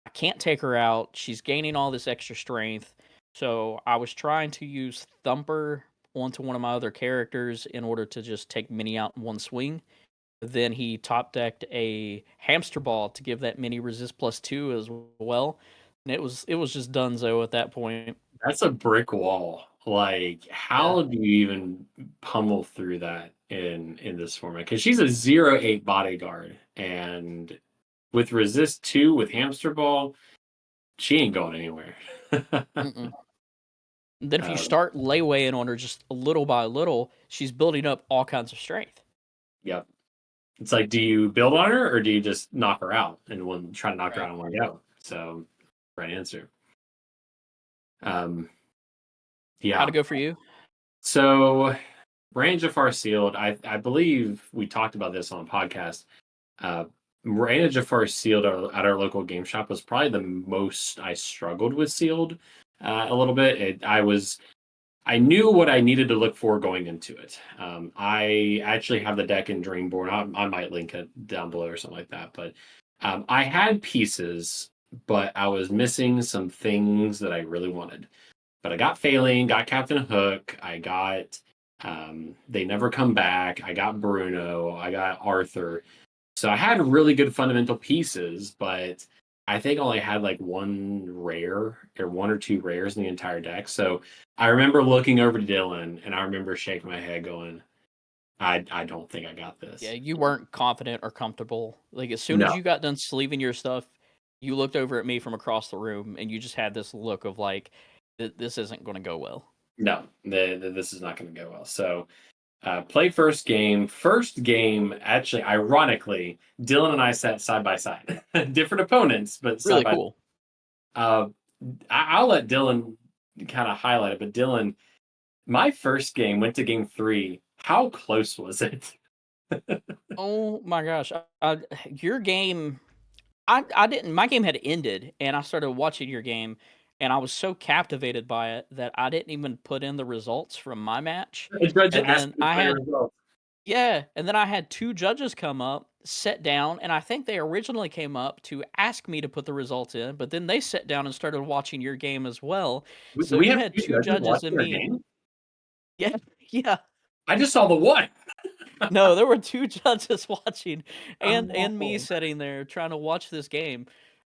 I can't take her out. She's gaining all this extra strength. So I was trying to use Thumper onto one of my other characters in order to just take Minnie out in one swing. Then he top decked a hamster ball to give that Minnie resist +2 as well. And it was just donezo at that point. That's a brick wall. Like, how do you even pummel through that in this format? Because she's a 0-8 bodyguard. And with Resist 2, with Hamster Ball, she ain't going anywhere. Mm-mm. Then if you Um, start laywaying on her just little by little, she's building up all kinds of strength. Yep. It's like, do you build on her or do you just knock her out and try to knock her Right. out in one go? So, right answer. How'd Yeah. it go for you? So, Jafar sealed. I believe we talked about this on a podcast. Jafar sealed at our local game shop was probably the most I struggled with sealed a little bit. I knew what I needed to look for going into it. I actually have the deck in Dreamborn. I might link it down below or something like that. But I had pieces, but I was missing some things that I really wanted. But I got Failing, got Captain Hook, I got They Never Come Back, I got Bruno, I got Arthur. So I had really good fundamental pieces, but I think I only had like one rare or one or two rares in the entire deck. So I remember looking over to Dylan and I remember shaking my head going, I don't think I got this. Yeah, you weren't confident or comfortable. Like as soon No, as you got done sleeving your stuff, you looked over at me from across the room and you just had this look of like, this isn't going to go well. no, this is not going to go well. So play first game. First game, actually, ironically, Dylan and I sat side by side. Different opponents, but Really side by cool. I'll let Dylan kind of highlight it, but Dylan, my first game went to game 3. How close was it? Oh my gosh. Your game, I didn't, my game had ended and I started watching your game and I was so captivated by it that I didn't even put in the results from my match. The judge And asked then me I player had, results. yeah, and then I had two judges come up, sit down, and I think they originally came up to ask me to put the results in, but then they sat down and started watching your game as well. Do So we you have had two two judges judges and watching our me. game? Yeah, yeah. I just saw the one. No, there were two judges watching and me Oh. sitting there trying to watch this game.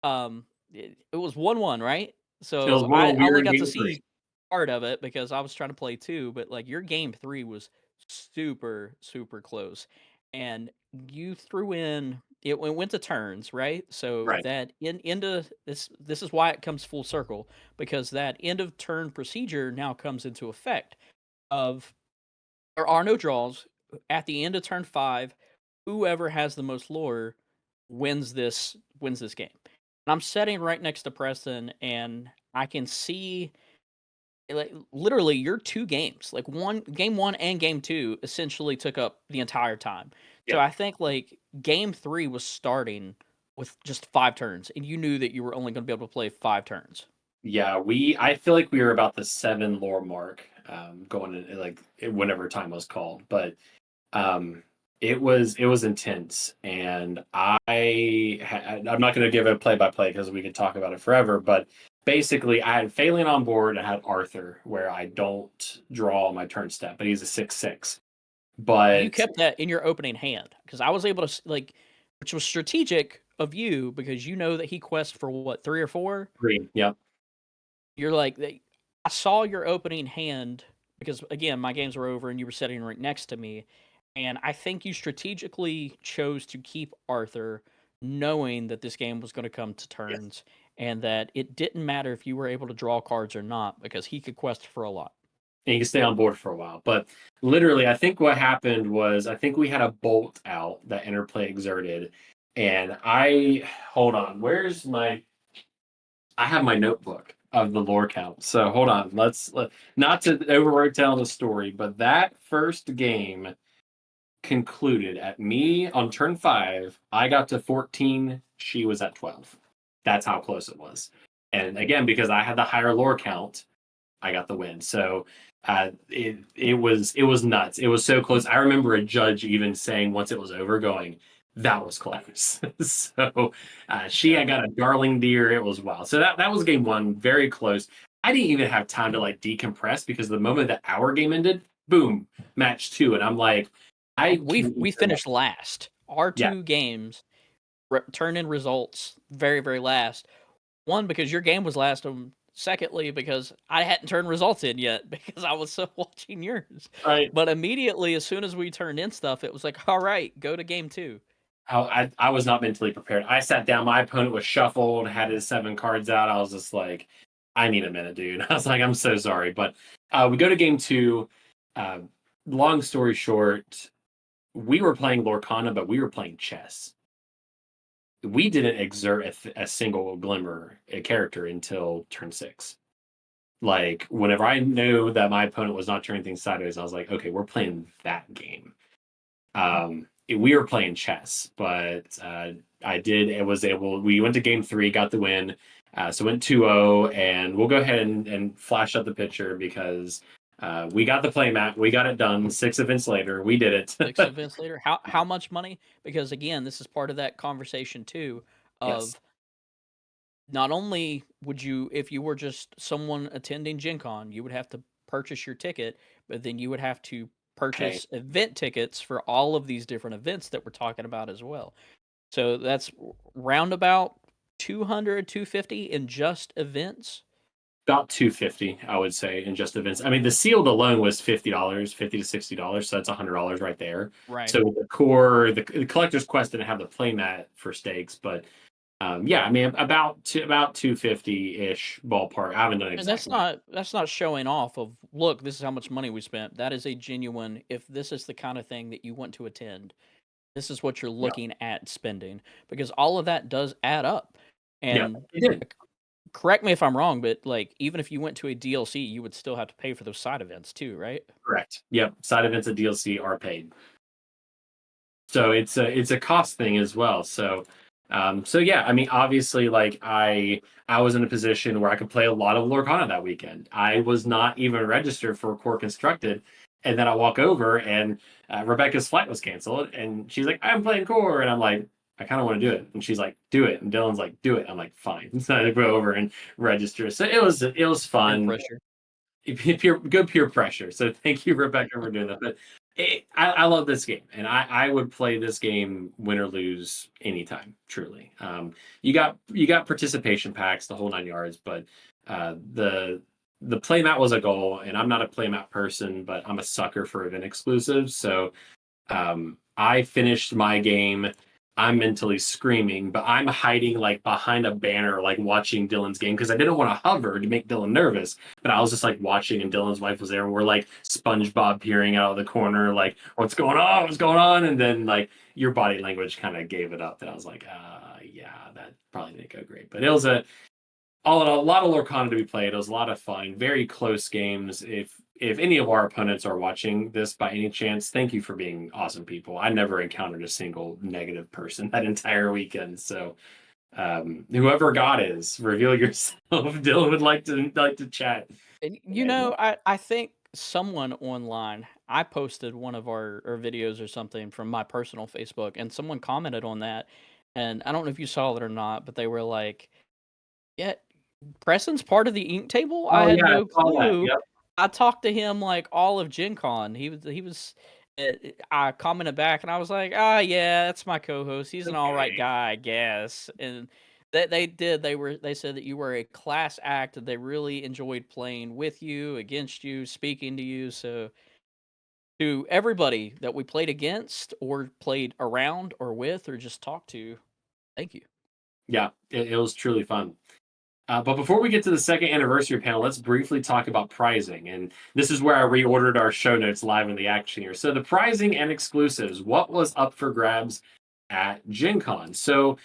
It was 1-1, right? It was So one I of only weird got to game 3. see part of it because I was trying to play too, but like your game 3 was super super close. And you threw in it went to turns, right? So Right. that into this is why it comes full circle because that end of turn procedure now comes into effect of there are no draws. At the end of turn 5, whoever has the most lore wins this game. And I'm sitting right next to Preston, and I can see like literally your two games, like game one and game two, essentially took up the entire time. So Yeah. I think like game 3 was starting with just 5 turns, and you knew that you were only going to be able to play 5 turns. Yeah, I feel like we were about the 7 lore mark going in, like whenever time was called, but it was intense, and I'm not going to give a play by play because we could talk about it forever. But basically, I had Phelan on board. I had Arthur, where I don't draw my turn step, but he's a 6/6. You But kept that in your opening hand because I was able to like, which was strategic of you because you know that he quests for what 3 or 4. green, yep, You're like, I saw your opening hand because again, my games were over and you were sitting right next to me, and I think you strategically chose to keep Arthur, knowing that this game was going to come to yes. turns and that it didn't matter if you were able to draw cards or not because he could quest for a lot. And you can stay on board for a while. But literally, I think what happened was I think we had a bolt out that Interplay exerted, and hold on, I have my notebook of the lore count. So hold on, not to overwork telling the story, but that first game concluded at me on turn 5. I got to 14. She was at 12. That's how close it was. And again, because I had the higher lore count, I got the win. So it was nuts. It was so close. I remember a judge even saying once it was over, going, "That was close." So she had got a darling deer. It was wild. So that was game 1, very close. I didn't even have time to like decompress because the moment that our game ended, boom, match 2, and I'm like, We finished last. Our Yeah. 2 games turned in results very very last. One because your game was last. Secondly, because I hadn't turned results in yet because I was so watching yours. Right. But immediately, as soon as we turned in stuff, it was like, all right, go to game 2. I was not mentally prepared. I sat down. My opponent was shuffled, had his 7 cards out. I was just like, I need a minute, dude. I was like, I'm so sorry. But we go to game 2. Long story short, we were playing Lorcana, but we were playing chess. We didn't exert a single glimmer a character until turn 6. Like, whenever I knew that my opponent was not turning things sideways, I was like, okay, we're playing that game. We were playing chess, but we went to game 3, got the win. So went 2-0, and we'll go ahead and flash up the picture because we got the playmat. We got it done. 6 events later, we did it. 6 events later. How much money? Because again, this is part of that conversation too of Yes. not only would you, if you were just someone attending Gen Con, you would have to purchase your ticket, but then you would have to purchase event tickets for all of these different events that we're talking about as well. So that's roundabout 200, 250 in just events. About 250, I would say, in just events. I mean, the sealed alone was $50, $50 to $60, so that's $100 right there. Right. So the core, the collector's quest didn't have the playmat for stakes, but yeah, I mean, about 250-ish ballpark. I haven't done And exactly. that's not showing off of, look, this is how much money we spent. That is a genuine, if this is the kind of thing that you want to attend, this is what you're Yeah, looking at spending, because all of that does add up. yeah, And it did. correct me if I'm wrong, but like even if you went to a DLC, you would still have to pay for those side events too, right? Correct. Yep. Side events and DLC are paid. So it's a cost thing as well. So yeah, I mean, obviously, like I was in a position where I could play a lot of Lorcana that weekend. I was not even registered for Core Constructed, and then I walk over and Rebecca's flight was canceled, and she's like, "I'm playing Core," and I'm like, "I kind of want to do it," and she's like, "Do it," and Dylan's like, "Do it." I'm like, "Fine." So I go over and register. So it was And fun. pressure. Good peer pressure. So thank you, Rebecca, for doing that. But I love this game, and I would play this game win or lose anytime. Truly, you got participation packs, the whole 9 yards. But the playmat was a goal, and I'm not a playmat person, but I'm a sucker for event exclusives. So I finished my game. I'm mentally screaming, but I'm hiding like behind a banner, like watching Dylan's game because I didn't want to hover to make Dylan nervous. But I was just like watching, and Dylan's wife was there, and we're like SpongeBob peering out of the corner, like, "What's going on? What's going on?" And then like your body language kind of gave it up. That I was like, yeah, that probably didn't go great. But it was all in all, a lot of Lorcana to be played. It was a lot of fun. Very close games. If any of our opponents are watching this by any chance, thank you for being awesome people. I never encountered a single negative person that entire weekend. So whoever God is, reveal yourself. Dylan would like to chat. And And I think someone online, I posted one of our videos or something from my personal Facebook, and someone commented on that. And I don't know if you saw it or not, but they were like, yeah, Preston's part of the ink table? I oh had yeah, I no saw that. clue. Yep. I talked to him like all of Gen Con. I commented back and I was like, "Ah, yeah, that's my co-host. He's an all right Okay. guy, I guess." And they said that you were a class act and they really enjoyed playing with you, against you, speaking to you. So to everybody that we played against or played around or with or just talked to, thank you. Yeah, it was truly fun. But before we get to the second anniversary panel, let's briefly talk about prizing. And this is where I reordered our show notes live in the action here. So the prizing and exclusives, what was up for grabs at Gen Con? So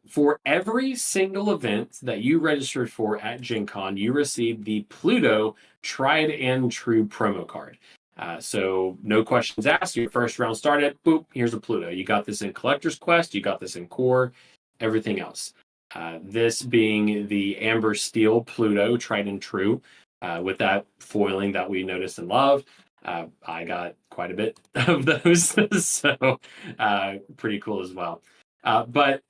for every single event that you registered for at Gen Con, you received the Pluto Tried and True promo card. So no questions asked. Your first round started, boop, here's a Pluto. You got this in Collector's Quest, you got this in Core, everything else. This being the Amber Steel Pluto Tried and True, with that foiling that we noticed and love. I got quite a bit of those, so pretty cool as well. But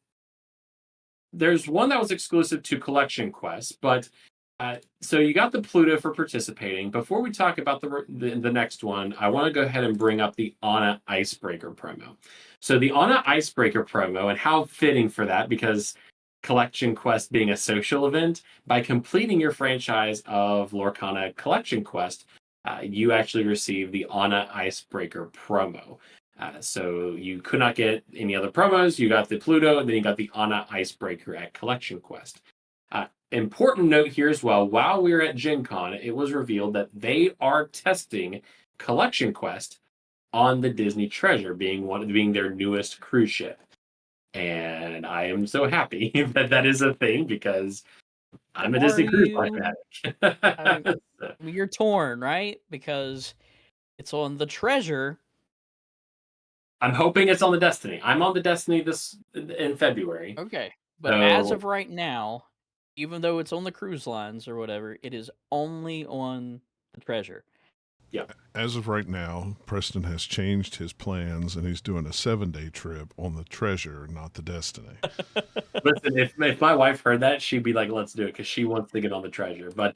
there's one that was exclusive to Collection Quest, but so you got the Pluto for participating. Before we talk about the next one, I want to go ahead and bring up the Anna Icebreaker promo. So the Anna Icebreaker promo, and how fitting for that, because Collection Quest being a social event, by completing your franchise of Lorcana Collection Quest, you actually receive the Anna Icebreaker promo. So you could not get any other promos. You got the Pluto, and then you got the Anna Icebreaker at Collection Quest. Important note here as well, while we were at Gen Con, it was revealed that they are testing Collection Quest on the Disney Treasure, being their newest cruise ship. And I am so happy that that is a thing, because I'm a Disney cruise line fanatic. You're torn, right? Because it's on the Treasure. I'm hoping it's on the Destiny. I'm on the Destiny in February. Okay. But as of right now, even though it's on the cruise lines or whatever, it is only on the Treasure. Yeah. As of right now, Preston has changed his plans and he's doing a 7-day trip on the Treasure, not the Destiny. Listen, if my wife heard that, she'd be like, let's do it, because she wants to get on the Treasure. But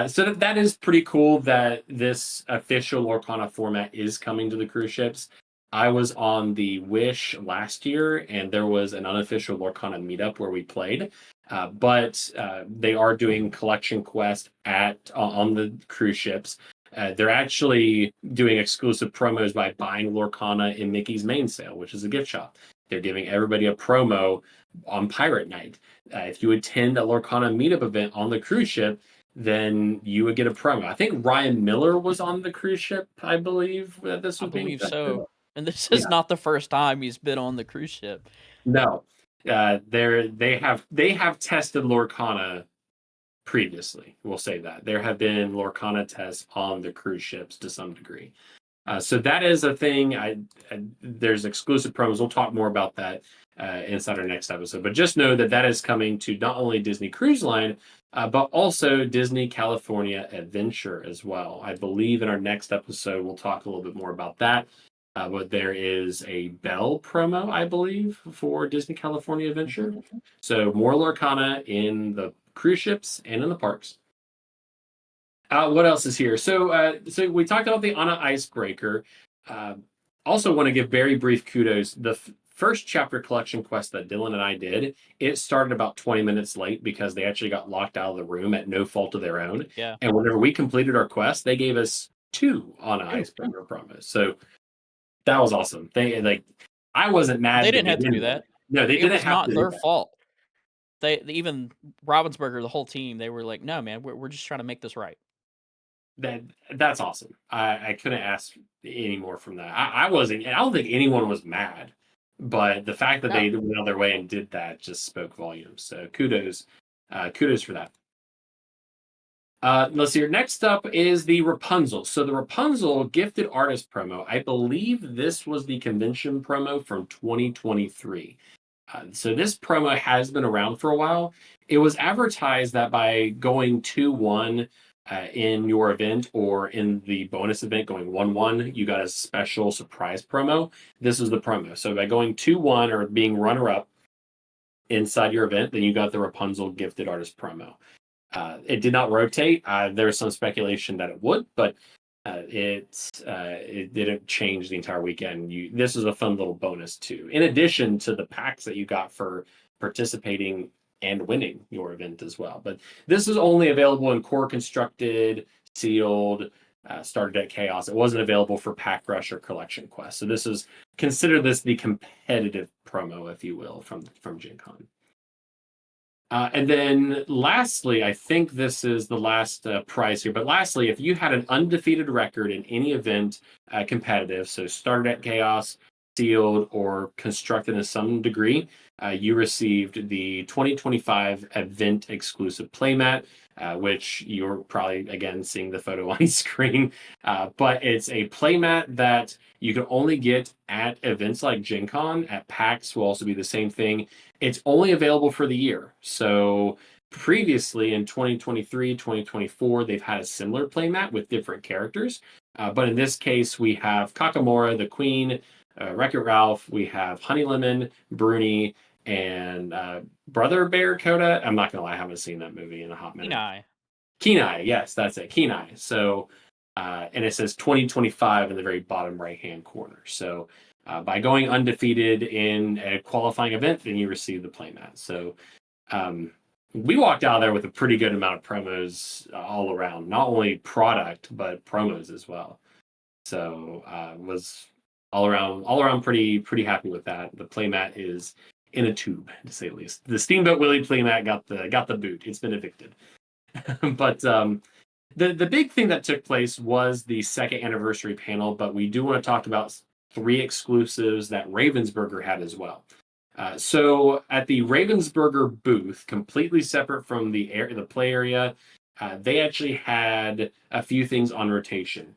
so that is pretty cool that this official Lorcana format is coming to the cruise ships. I was on the Wish last year, and there was an unofficial Lorcana meetup where we played. But they are doing Collection Quest on the cruise ships. They're actually doing exclusive promos by buying Lorcana in Mickey's main sale, which is a gift shop. They're giving everybody a promo on Pirate Night. If you attend a Lorcana meetup event on the cruise ship, then you would get a promo. I think Ryan Miller was on the cruise ship, I believe, that this was being tested. So. And this is not the first time he's been on the cruise ship. No. They have tested Lorcana previously. We'll say that. There have been Lorcana tests on the cruise ships to some degree. So that is a thing. There's exclusive promos. We'll talk more about that inside our next episode. But just know that that is coming to not only Disney Cruise Line, but also Disney California Adventure as well. I believe in our next episode, we'll talk a little bit more about that. But there is a Bell promo, I believe, for Disney California Adventure. So more Lorcana in the cruise ships and in the parks. What else is here? So we talked about the Anna Icebreaker. Also want to give very brief kudos. The first chapter Collection Quest that Dylan and I did, it started about 20 minutes late because they actually got locked out of the room at no fault of their own. Yeah. And whenever we completed our quest, they gave us 2 Anna Icebreaker promos. So that was awesome. I wasn't mad. They didn't have to do that. No, they didn't have to. It was not their fault. They even Ravensburger, the whole team, they were like, "No, man, we're just trying to make this right." That's awesome. I couldn't ask any more from that. I wasn't. I don't think anyone was mad, but the fact that they went out of their way and did that just spoke volumes. So kudos for that. Let's see here. Next up is the Rapunzel. So the Rapunzel gifted artist promo. I believe this was the convention promo from 2023. So this promo has been around for a while. It was advertised that by going 2-1 in your event, or in the bonus event going 1-1, you got a special surprise promo. This is the promo. So by going 2-1 or being runner-up inside your event, then you got the Rapunzel gifted artist promo. It did not rotate. There was some speculation that it would, but it didn't change the entire weekend. This is a fun little bonus too, in addition to the packs that you got for participating and winning your event as well. But this is only available in core constructed, sealed, starter deck chaos. It wasn't available for pack rush or collection quest. So consider this the competitive promo, if you will, from Gen Con. And then lastly, I think this is the last prize here, but lastly, if you had an undefeated record in any event competitive, so starter deck chaos, sealed, or constructed in some degree, you received the 2025 event exclusive playmat, which you're probably, again, seeing the photo on screen. But it's a playmat that you can only get at events like Gen Con. At PAX will also be the same thing. It's only available for the year. So previously in 2023, 2024, they've had a similar playmat with different characters. But in this case, we have Kakamora, the Queen, Wreck-It Ralph, we have Honey Lemon, Bruni, and Brother Bear Coda. I'm not going to lie, I haven't seen that movie in a hot minute. Kenai, yes, that's it, Kenai. So, and it says 2025 in the very bottom right-hand corner. So by going undefeated in a qualifying event, then you receive the playmat. So we walked out of there with a pretty good amount of promos all around, not only product, but promos as well. So was all around pretty happy with that. The playmat is in a tube, to say the least. The Steamboat Willie playmat got the boot. It's been evicted. But the big thing that took place was the second anniversary panel, but we do want to talk about 3 exclusives that Ravensburger had as well. So at the Ravensburger booth, completely separate from the play area, they actually had a few things on rotation.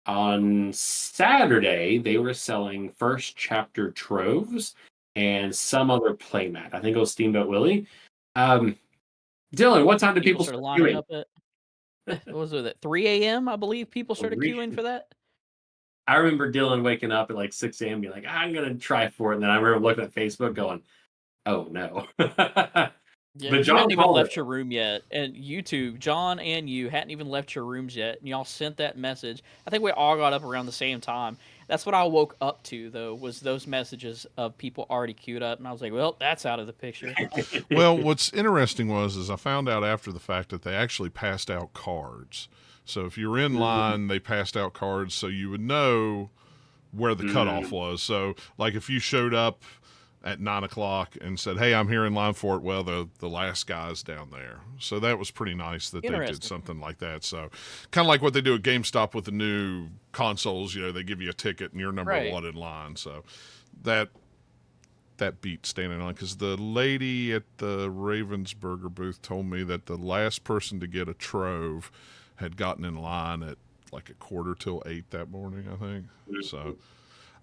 On Saturday, they were selling first chapter troves and some other playmat. I think it was Steamboat Willie. Dylan, what time did people started start lining queuing? up at what was it, 3 a.m. I believe people started queuing for that. I remember Dylan waking up at like 6 a.m. being like, I'm going to try for it. And then I remember looking at Facebook going, oh no. Yeah, But you John hadn't even called left it. your room yet, and you two, John and you, hadn't even left your rooms yet, and y'all sent that message. I think we all got up around the same time. That's what I woke up to, though, was those messages of people already queued up, and I was like, well, that's out of the picture. Well, what's interesting is I found out after the fact that they actually passed out cards. So if you were in line, they passed out cards so you would know where the cutoff was. So, like, if you showed up at 9 o'clock and said, "Hey, I'm here in line for it," well, the last guy's down there. So that was pretty nice that they did something like that. So, kind of like what they do at GameStop with the new consoles. You know, they give you a ticket and you're number 1 in line. So that beat standing on, because the lady at the Ravensburger booth told me that the last person to get a trove had gotten in line at like 7:45 that morning, I think. So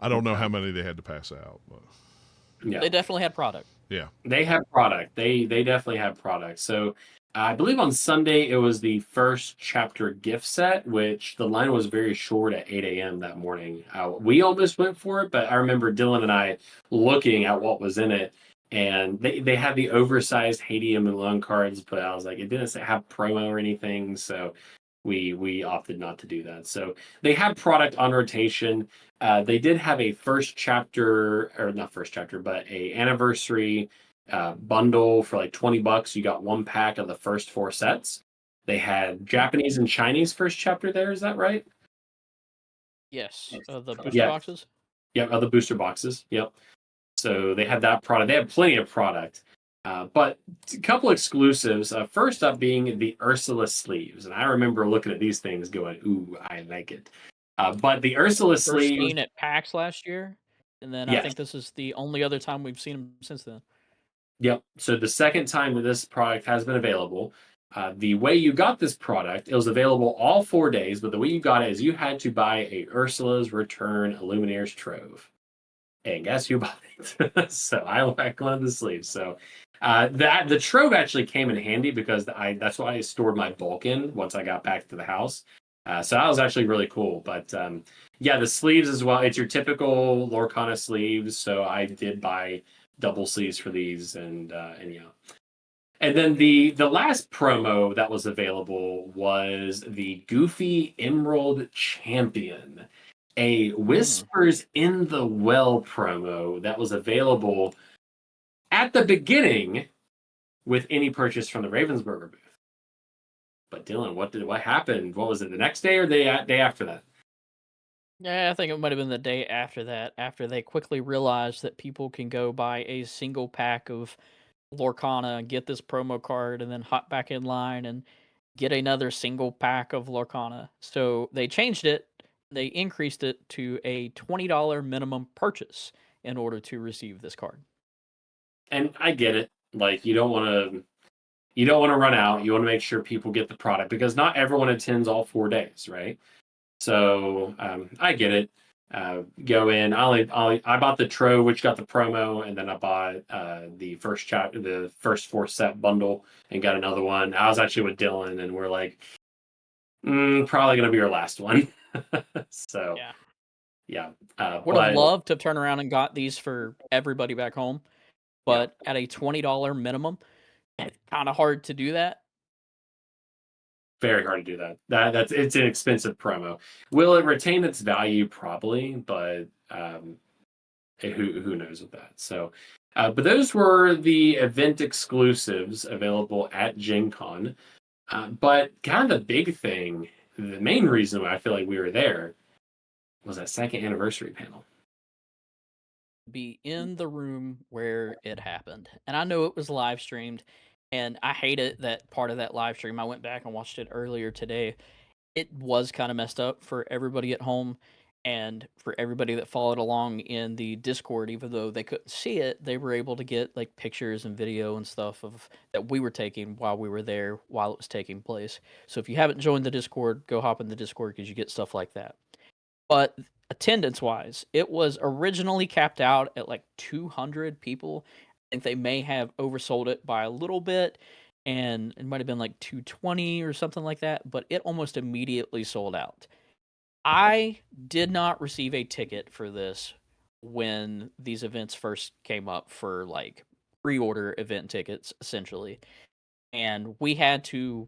I don't know how many they had to pass out, but Yeah. They definitely had product. Yeah. They have product. They definitely have product. So I believe on Sunday it was the first chapter gift set, which the line was very short at 8 a.m. that morning. We almost went for it, but I remember Dylan and I looking at what was in it, and they had the oversized Haiti and Malone cards, but I was like, it didn't have promo or anything, so we opted not to do that. So they have product on rotation. They did have a first chapter, or not first chapter, but a anniversary bundle for like $20. You got 1 pack of the first 4 sets. They had Japanese and Chinese first chapter there. Is that right? Yes, the booster boxes. Yep, of the booster boxes. Yep. So they had that product. They had plenty of product. But a couple exclusives. First up being the Ursula sleeves. And I remember looking at these things going, ooh, I like it. But the Ursula First sleeves. seen at PAX last year, and then I think this is the only other time we've seen them since then. Yep. So the second time that this product has been available, the way you got this product, it was available all 4 days, but the way you got it is you had to buy a Ursula's Return Illuminaires Trove. And guess who bought it? So I like one of the sleeves. So that the Trove actually came in handy because that's why I stored my bulk in once I got back to the house. So that was actually really cool. But yeah, the sleeves as well. It's your typical Lorcana sleeves. So I did buy double sleeves for these, and yeah. And then the last promo that was available was the Goofy Emerald Champion, a Whispers in the Well promo that was available at the beginning with any purchase from the Ravensburger booth. But Dylan, what happened? What was it, the next day or day after that? Yeah, I think it might have been the day after that, after they quickly realized that people can go buy a single pack of Lorcana and get this promo card and then hop back in line and get another single pack of Lorcana. So they changed it. They increased it to a $20 minimum purchase in order to receive this card. And I get it. Like, you don't want to run out. You want to make sure people get the product because not everyone attends all 4 days, right? So I get it. Go in. I bought the Trove, which got the promo, and then I bought the first chapter, the first 4 set bundle, and got another one. I was actually with Dylan, and we're like, probably gonna be our last one. So yeah. Would have loved to turn around and got these for everybody back home, but at a $20 minimum, it's kind of hard to do that. Very hard to do that. It's an expensive promo. Will it retain its value? Probably, but who knows with that. So, but those were the event exclusives available at Gen Con. But kind of the big thing, the main reason why I feel like we were there was that second anniversary panel. be in the room where it happened. And I know it was live streamed, and I hate it that part of that live stream, I went back and watched it earlier today. It was kind of messed up for everybody at home and for everybody that followed along in the Discord. Even though they couldn't see it, they were able to get like pictures and video and stuff of that we were taking while we were there while it was taking place. So if you haven't joined the Discord, go hop in the Discord because you get stuff like that. But attendance wise, it was originally capped out at like 200 people. I think they may have oversold it by a little bit, and it might have been like 220 or something like that, but it almost immediately sold out. I did not receive a ticket for this when these events first came up for like pre-order event tickets essentially. And we had to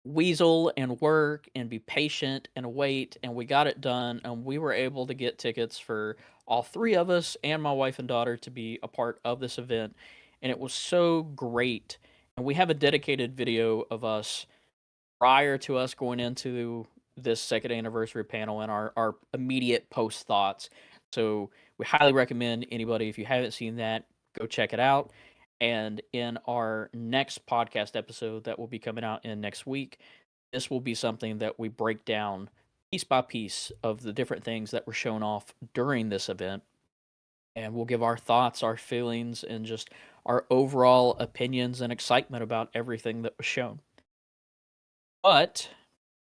weasel and work and be patient and wait, and we got it done, and we were able to get tickets for all three of us and my wife and daughter to be a part of this event, and it was so great. And we have a dedicated video of us prior to us going into this second anniversary panel and our immediate post thoughts. So we highly recommend anybody, if you haven't seen that, go check it out. And in our next podcast episode that will be coming out in next week, this will be something that we break down piece by piece of the different things that were shown off during this event. And we'll give our thoughts, our feelings, and just our overall opinions and excitement about everything that was shown. But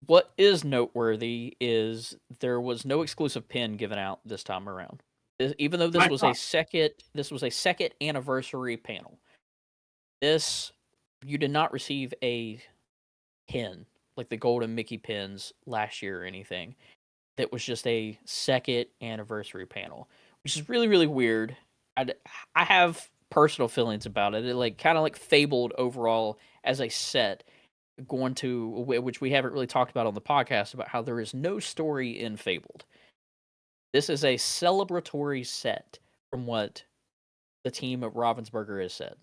what is noteworthy is there was no exclusive pin given out this time around. Even though this was a second anniversary panel. You did not receive a pin like the golden Mickey pins last year or anything. That was just a second anniversary panel, which is really, really weird. I have personal feelings about it. It like kind of like Fabled overall as a set, going to which we haven't really talked about on the podcast about how there is no story in Fabled. This is a celebratory set from what the team at Ravensburger has said,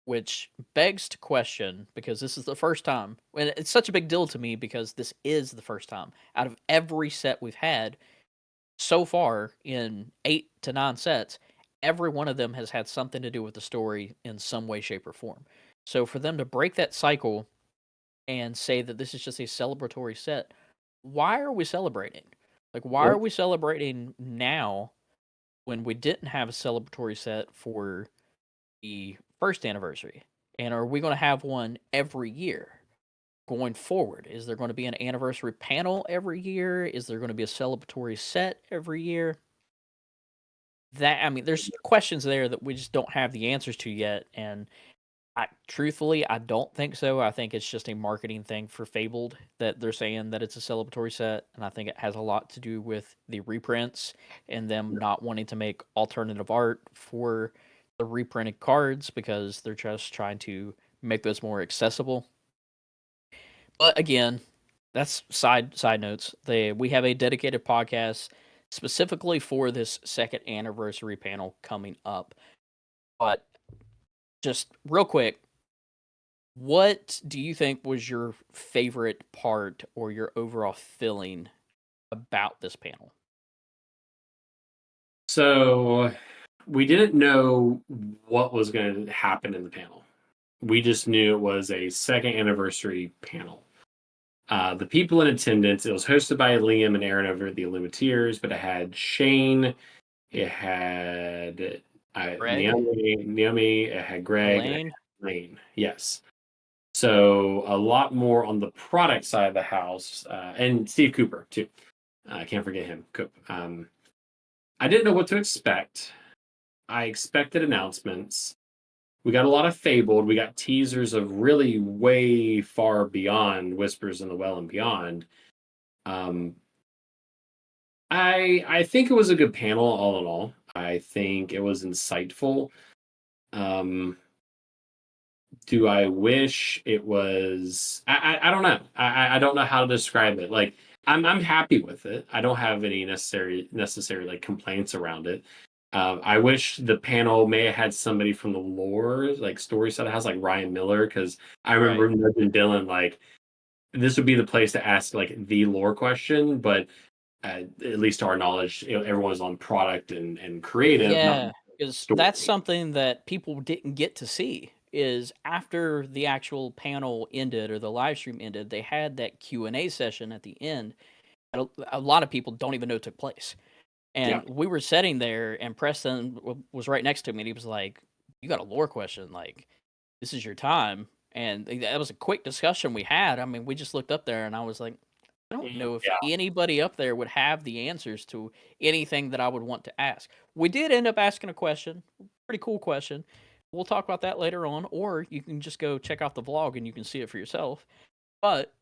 which begs to question, because this is the first time, and it's such a big deal to me because this is the first time out of every set we've had so far in 8 to 9 sets, every one of them has had something to do with the story in some way, shape, or form. So for them to break that cycle and say that this is just a celebratory set, why are we celebrating? Like, why are we celebrating now when we didn't have a celebratory set for the first anniversary? And are we going to have one every year going forward? Is there going to be an anniversary panel every year? Is there going to be a celebratory set every year? There's questions there that we just don't have the answers to yet. And truthfully, I don't think so. I think it's just a marketing thing for Fabled that they're saying that it's a celebratory set. And I think it has a lot to do with the reprints and them not wanting to make alternative art for the reprinted cards because they're just trying to make those more accessible. But again, that's side notes. We have a dedicated podcast specifically for this second anniversary panel coming up. But just real quick, what do you think was your favorite part or your overall feeling about this panel? So we didn't know what was going to happen in the panel. We just knew it was a second anniversary panel. The people in attendance, it was hosted by Liam and Aaron over at the Illumineers, but it had Shane, it had Naomi, it had Greg, and it had Lane. Yes. So a lot more on the product side of the house, and Steve Cooper too. I can't forget him. I didn't know what to expect. I expected announcements. We got a lot of Fabled. We got teasers of really way far beyond Whispers in the Well and beyond. I think it was a good panel all in all. I think it was insightful. Do I wish it was? I don't know. I don't know how to describe it. Like I'm happy with it. I don't have any necessary like complaints around it. I wish the panel may have had somebody from the lore, like story side of the house, like Ryan Miller, because I remember nudging Dylan like this would be the place to ask like the lore question, but at least to our knowledge, everyone was on product and creative, not Yeah, because that's story. something that people didn't get to see. Is after the actual panel ended or the live stream ended, they had that Q&A session at the end that a lot of people don't even know took place. Yeah. And we were sitting there, and Preston was right next to me, and he was like, "You got a lore question? Like, this is your time." And that was a quick discussion we had. I mean, we just looked up there, and I was like, I don't know if Yeah. anybody up there would have the answers to anything that I would want to ask. We did end up asking a question, pretty cool question. We'll talk about that later on, or you can just go check out the vlog and you can see it for yourself. But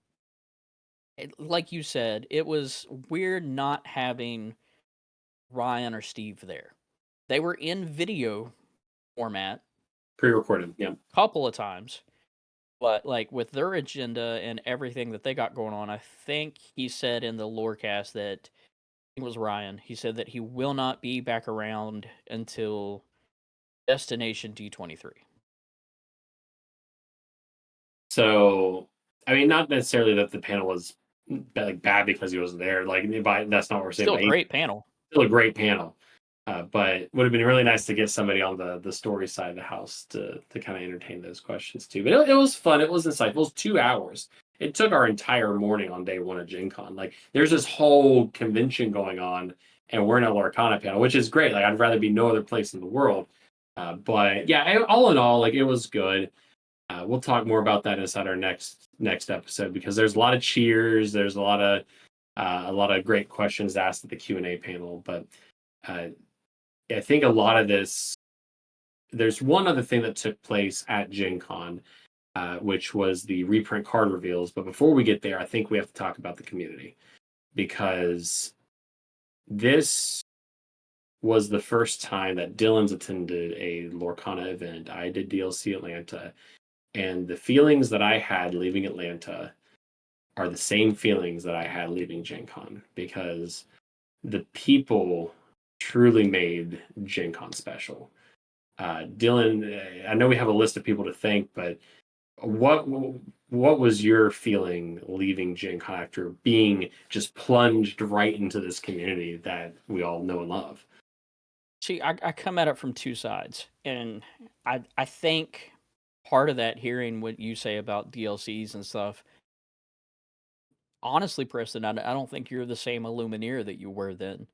like you said, it was weird not having Ryan or Steve there. They were in video format Pre-recorded. Yeah. a couple of times, but like with their agenda and everything that they got going on, I think he said in the Lorecast that it was Ryan. He said that he will not be back around until Destination D23. So, I mean, not necessarily that the panel was bad because he wasn't there. Like, that's not what we're saying. Still a But great panel. still a great panel. But would have been really nice to get somebody on the story side of the house to kind of entertain those questions too. But it was fun. It was insightful. It was 2 hours. It took our entire morning on day one of Gen Con. Like, there's this whole convention going on, and we're in a Lorcana panel, which is great. Like, I'd rather be no other place in the world. But yeah, all in all, like, it was good. We'll talk more about that inside our next episode, because there's a lot of cheers. There's a lot of great questions asked at the Q&A panel. But I think a lot of this, there's one other thing that took place at Gen Con, which was the reprint card reveals. But before we get there, I think we have to talk about the community, because this was the first time that Dylan's attended a Lorcana event. I did DLC Atlanta, and the feelings that I had leaving Atlanta are the same feelings that I had leaving Gen Con, because the people truly made Gen Con special. Dylan, I know we have a list of people to thank, but what was your feeling leaving Gen Con after being just plunged right into this community that we all know and love? See, I come at it from two sides, and I think part of that, hearing what you say about DLCs and stuff, honestly, Preston, I don't think you're the same Illumineer that you were then.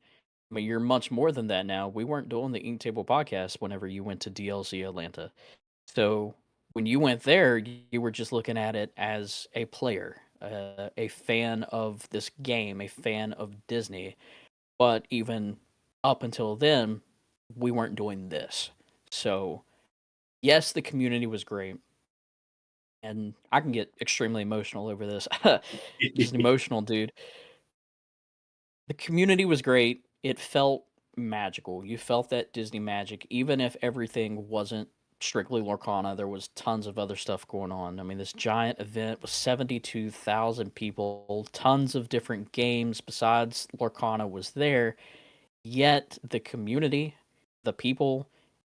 I mean, you're much more than that now. We weren't doing the Ink Table podcast whenever you went to DLC Atlanta. So when you went there, you were just looking at it as a player, a fan of this game, a fan of Disney. But even up until then, we weren't doing this. So yes, the community was great. And I can get extremely emotional over this. Just an emotional dude. The community was great. It felt magical. You felt that Disney magic, even if everything wasn't strictly Lorcana. There was tons of other stuff going on. I mean, this giant event was 72,000 people, tons of different games besides Lorcana was there. Yet the community, the people,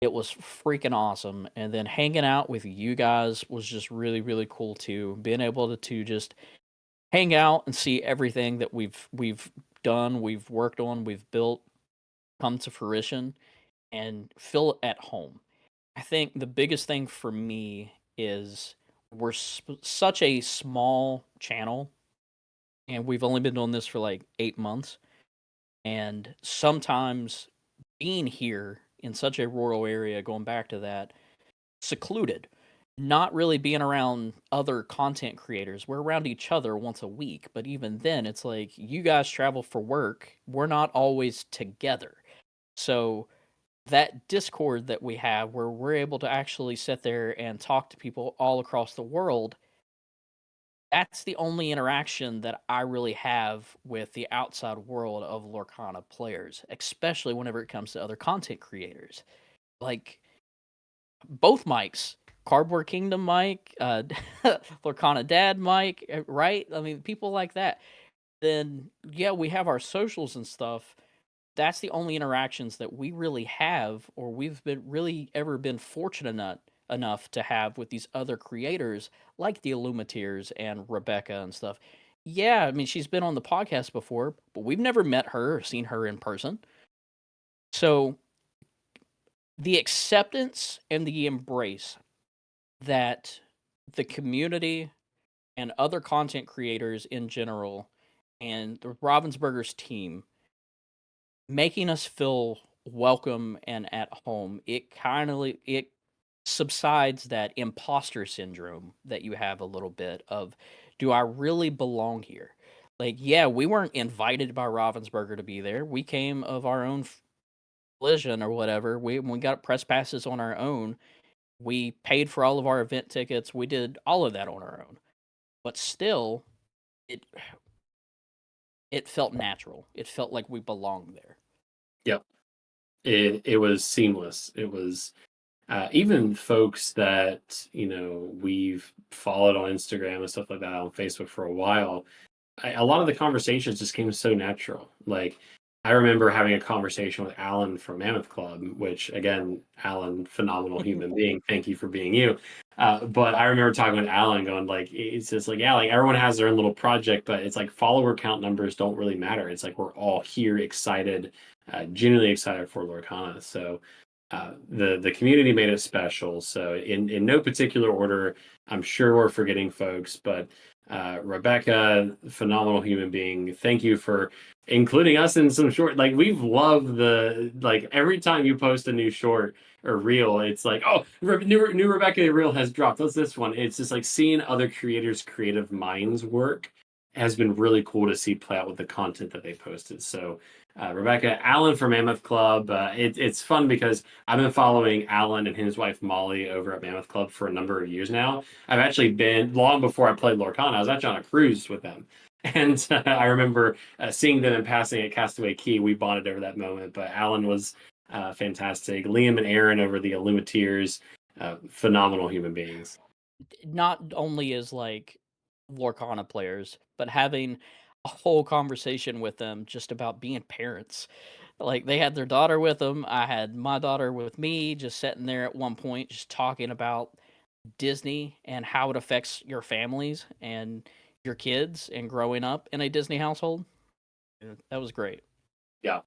it was freaking awesome. And then hanging out with you guys was just really, really cool too. Being able to just hang out and see everything that we've done, we've worked on, we've built come to fruition and feel at home. I think the biggest thing for me is we're such a small channel, and we've only been doing this for like 8 months. And sometimes being here in such a rural area, going back to that, secluded, not really being around other content creators. We're around each other once a week, but even then, it's like you guys travel for work. We're not always together. So that Discord that we have, where we're able to actually sit there and talk to people all across the world, that's the only interaction that I really have with the outside world of Lorcana players, especially whenever it comes to other content creators. Like both mics, Cardboard Kingdom Mike, Lorcana Dad Mike, right? I mean, people like that. Then, yeah, we have our socials and stuff. That's the only interactions that we really have, or we've been really ever been fortunate enough to have with these other creators like the Illumineers and Rebecca and stuff. Yeah, I mean, she's been on the podcast before, but we've never met her or seen her in person. So the acceptance and the embrace that the community and other content creators in general and the Ravensburgers team making us feel welcome and at home, it subsides that imposter syndrome that you have a little bit of, do I really belong here? Like, yeah, we weren't invited by Ravensburger to be there. We came of our own volition or whatever. We got press passes on our own. We paid for all of our event tickets. We did all of that on our own. But still, it it felt natural. It felt like we belonged there. Yep. It was seamless. It was even folks that we've followed on Instagram and stuff like that, on Facebook for a while. A lot of the conversations just came so natural. Like, I remember having a conversation with Alan from Mammoth Club, which, again, Alan, phenomenal human being. Thank you for being you. But I remember talking with Alan, going like, it's just like, yeah, like everyone has their own little project, but it's like follower count numbers don't really matter. It's like we're all here excited, genuinely excited for Lorcana. So the community made it special. So in no particular order, I'm sure we're forgetting folks, but Rebecca, phenomenal human being. Thank you for including us in some short. Like, we've loved every time you post a new short or reel, it's like, oh, new Rebecca reel has dropped. What's this one? It's just like seeing other creators' creative minds work has been really cool to see play out with the content that they posted. So Rebecca, Alan from Mammoth Club. It's fun because I've been following Alan and his wife Molly over at Mammoth Club for a number of years now. I've actually been, long before I played Lorcana, I was actually on a cruise with them. And I remember seeing them in passing at Castaway Key. We bonded over that moment. But Alan was fantastic. Liam and Aaron over the Illumineers, phenomenal human beings. Not only as like Lorcana players, but having a whole conversation with them just about being parents. Like, they had their daughter with them. I had my daughter with me, just sitting there at one point, just talking about Disney and how it affects your families and your kids and growing up in a Disney household. That was great. Yeah.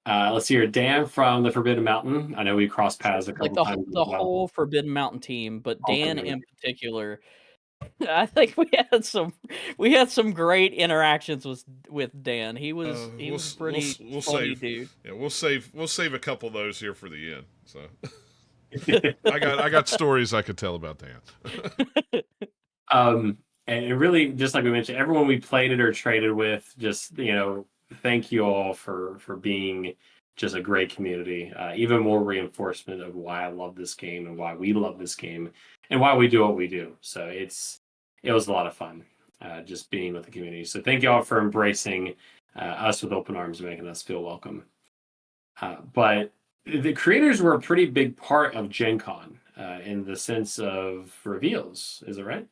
Let's see here. Dan from the Forbidden Mountain. I know we crossed paths a Like couple times. the whole Forbidden Mountain team, but Dan Ultimately. in particular, I think we had some great interactions with Dan. He was a pretty funny dude. Yeah, we'll save a couple of those here for the end. So I got stories I could tell about Dan. And it really, just like we mentioned, everyone we played it or traded with, just thank you all for being just a great community. Even more reinforcement of why I love this game and why we love this game and why we do what we do. So it was a lot of fun, just being with the community. So thank you all for embracing us with open arms and making us feel welcome. But the creators were a pretty big part of Gen Con in the sense of reveals. Is it right?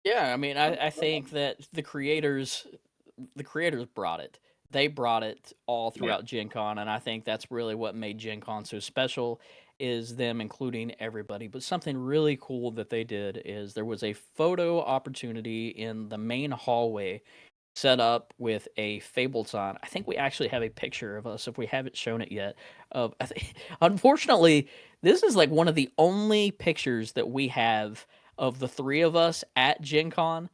Yeah, I mean, I think that the creators brought it. They brought it all throughout Gen Con, and I think that's really what made Gen Con so special, is them including everybody. But something really cool that they did is there was a photo opportunity in the main hallway set up with a Fable sign. I think we actually have a picture of us, if we haven't shown it yet. Unfortunately, this is like one of the only pictures that we have of the three of us at Gen Con.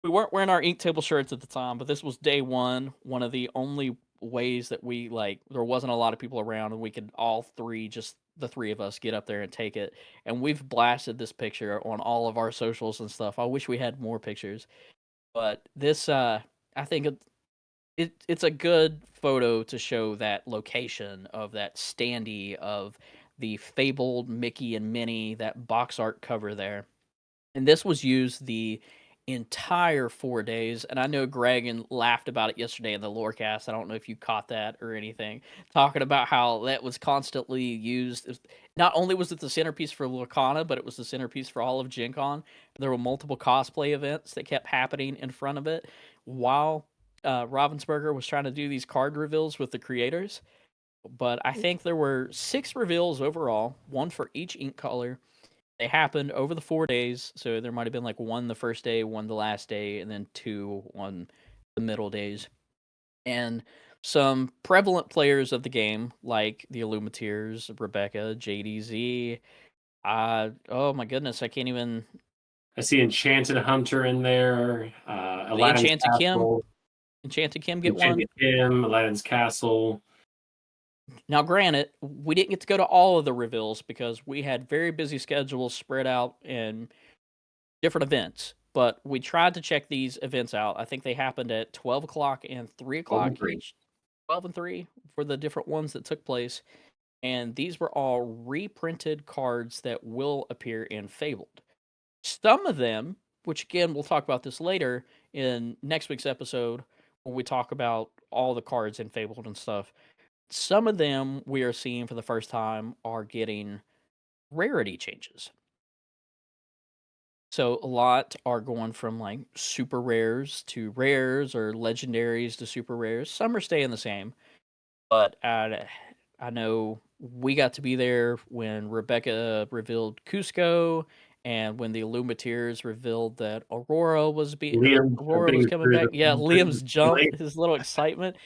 We weren't wearing our ink table shirts at the time, but this was day one of the only ways that we, like, there wasn't a lot of people around and we could all three, just the three of us, get up there and take it. And we've blasted this picture on all of our socials and stuff. I wish we had more pictures. But this, I think it's a good photo to show that location of that standee of the fabled Mickey and Minnie, that box art cover there. And this was used the entire 4 days. And I know Greg laughed about it yesterday in the Lorecast. I don't know if you caught that or anything, talking about how that was constantly used. Not only was it the centerpiece for Lorcana, but it was the centerpiece for all of Gen Con. There were multiple cosplay events that kept happening in front of it while Ravensburger was trying to do these card reveals with the creators. But I think there were 6 reveals overall, one for each ink color. They happened over the 4 days, so there might have been like one the first day, one the last day, and then two on the middle days. And some prevalent players of the game, like the Illumineers, Rebecca, JDZ. Oh my goodness, I can't even. I see Enchanted Hunter in there. The Aladdin's Castle. Enchanted Kim get one. Enchanted Kim, Aladdin's Castle. Now, granted, we didn't get to go to all of the reveals because we had very busy schedules spread out in different events. But we tried to check these events out. I think they happened at 12 o'clock and 3 o'clock each. 12 and 3 for the different ones that took place. And these were all reprinted cards that will appear in Fabled. Some of them, which again, we'll talk about this later in next week's episode when we talk about all the cards in Fabled and stuff. Some of them we are seeing for the first time are getting rarity changes. So a lot are going from like super rares to rares or legendaries to super rares. Some are staying the same. But I know we got to be there when Rebecca revealed Cusco and when the Illumineers revealed that Aurora was coming back. Yeah, Liam's jump, his little excitement.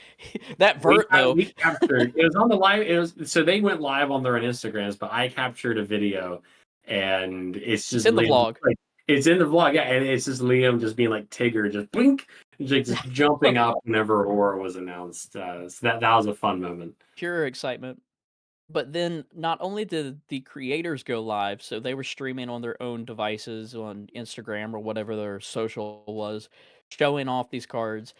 That vert though. We captured it was on the live. It was so they went live on their own Instagrams, but I captured a video, and it's just in the vlog. Like, it's in the vlog, yeah, and it's just Liam just being like Tigger, just blink, just jumping up whenever Aurora was announced. So that was a fun moment. Pure excitement. But then not only did the creators go live, so they were streaming on their own devices on Instagram or whatever their social was, showing off these cards.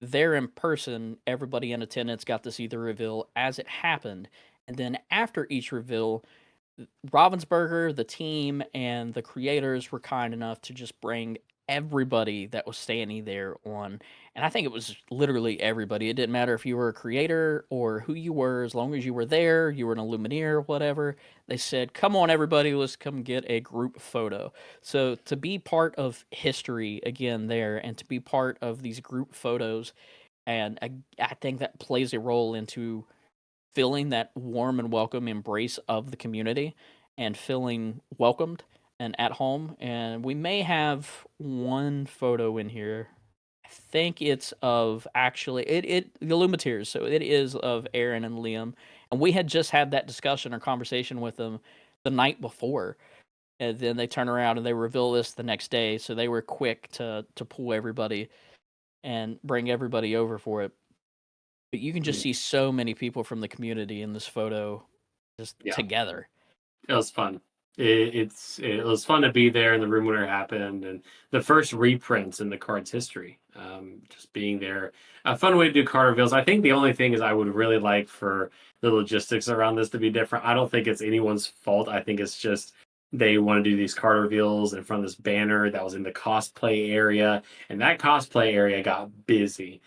There in person, everybody in attendance got to see the reveal as it happened. And then after each reveal, Ravensburger, the team, and the creators were kind enough to just bring everybody that was standing there on. And I think it was literally everybody. It didn't matter if you were a creator or who you were, as long as you were there, you were an Illumineer, whatever. They said, come on, everybody, let's come get a group photo. So to be part of history again there and to be part of these group photos, and I think that plays a role into feeling that warm and welcome embrace of the community and feeling welcomed and at home. And we may have one photo in here. I think it's of actually the Illumineers, so it is of Aaron and Liam. And we had just had that discussion or conversation with them the night before. And then they turn around and they reveal this the next day. So they were quick to pull everybody and bring everybody over for it. But you can just see so many people from the community in this photo just together. It was fun. It was fun to be there in the room when it happened, and the first reprints in the card's history. Just being there, a fun way to do card reveals. I think the only thing is I would really like for the logistics around this to be different. I don't think it's anyone's fault. I think it's just they want to do these card reveals in front of this banner that was in the cosplay area, and that cosplay area got busy.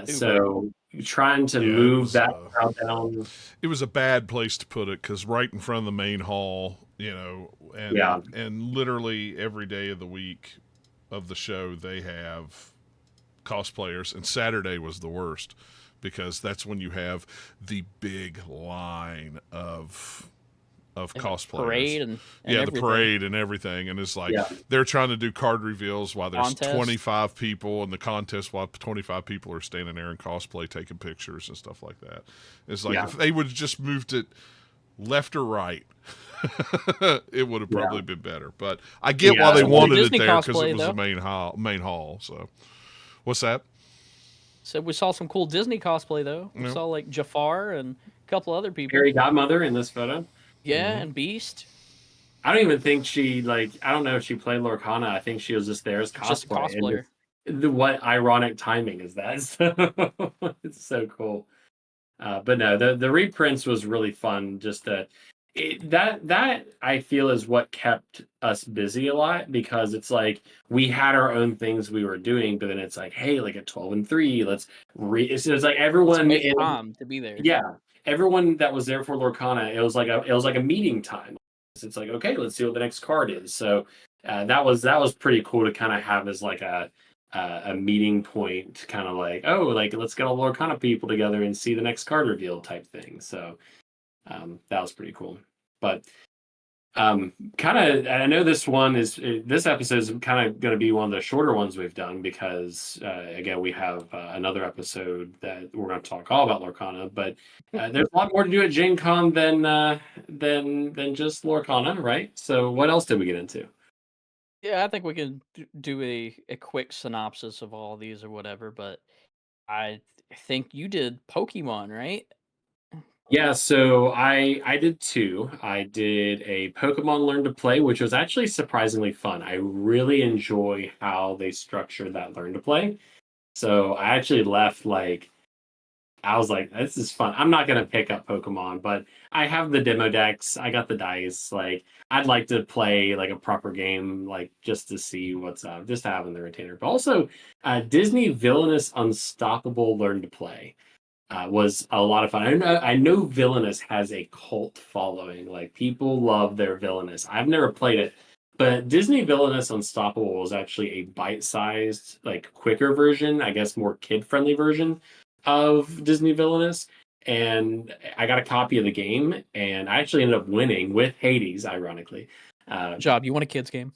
So trying to move that crowd down. It was a bad place to put it because right in front of the main hall, and literally every day of the week of the show they have cosplayers, and Saturday was the worst because that's when you have the big line of cosplayers. Parade and the parade and everything, and it's like they're trying to do card reveals while there's 25 people in the contest, while 25 people are standing there in cosplay taking pictures and stuff like that. It's like if they would have just moved it left or right, it would have probably been better. But I get why they wanted it there because it was the main hall. So what's that? So we saw some cool Disney cosplay though. We saw like Jafar and a couple other people. Fairy Godmother in this photo. Yeah, and Beast. I don't even think I don't know if she played Lorcana. I think she was just there as cosplay. Just a cosplayer. What ironic timing is that? It's so cool. But no, the reprints was really fun. Just that I feel is what kept us busy a lot, because it's like we had our own things we were doing, but then it's like, hey, like at 12 and 3, let's it's like everyone to be there. Yeah. Everyone that was there for Lorcana, it was like a meeting time. It's like, okay, let's see what the next card is. So that was pretty cool to kind of have as like a meeting point, kind of like, oh, like let's get all Lorcana people together and see the next card reveal type thing. So that was pretty cool. But Kind of, I know this episode is kind of going to be one of the shorter ones we've done because, again, we have another episode that we're going to talk all about Lorcana, but there's a lot more to do at Gen Con than just Lorcana, right? So what else did we get into? Yeah, I think we can do a quick synopsis of all these or whatever, but I think you did Pokemon, right? Yeah, so I did two. I did a Pokemon Learn to Play, which was actually surprisingly fun. I really enjoy how they structured that Learn to Play. So I actually left like I was like, this is fun. I'm not gonna pick up Pokemon, but I have the demo decks. I got the dice. Like I'd like to play like a proper game, like just to see what's up, just to have in the retainer. But also, Disney Villainous Unstoppable Learn to Play was a lot of fun. I know Villainous has a cult following. Like people love their Villainous. I've never played it, but Disney Villainous Unstoppable was actually a bite-sized, like quicker version, I guess more kid-friendly version of Disney Villainous. And I got a copy of the game, and I actually ended up winning with Hades, ironically. Job, you want a kids game?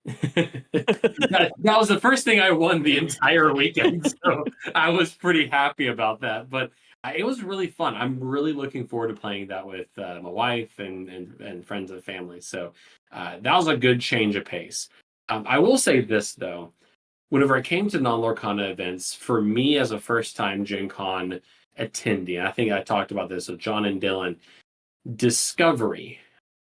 that was the first thing I won the entire weekend, so I was pretty happy about that. But it was really fun. I'm really looking forward to playing that with my wife and friends and family. So that was a good change of pace. I will say this though, whenever I came to non-Lorcana events, for me as a first-time Gen Con attendee, I think I talked about this with John and Dylan, discovery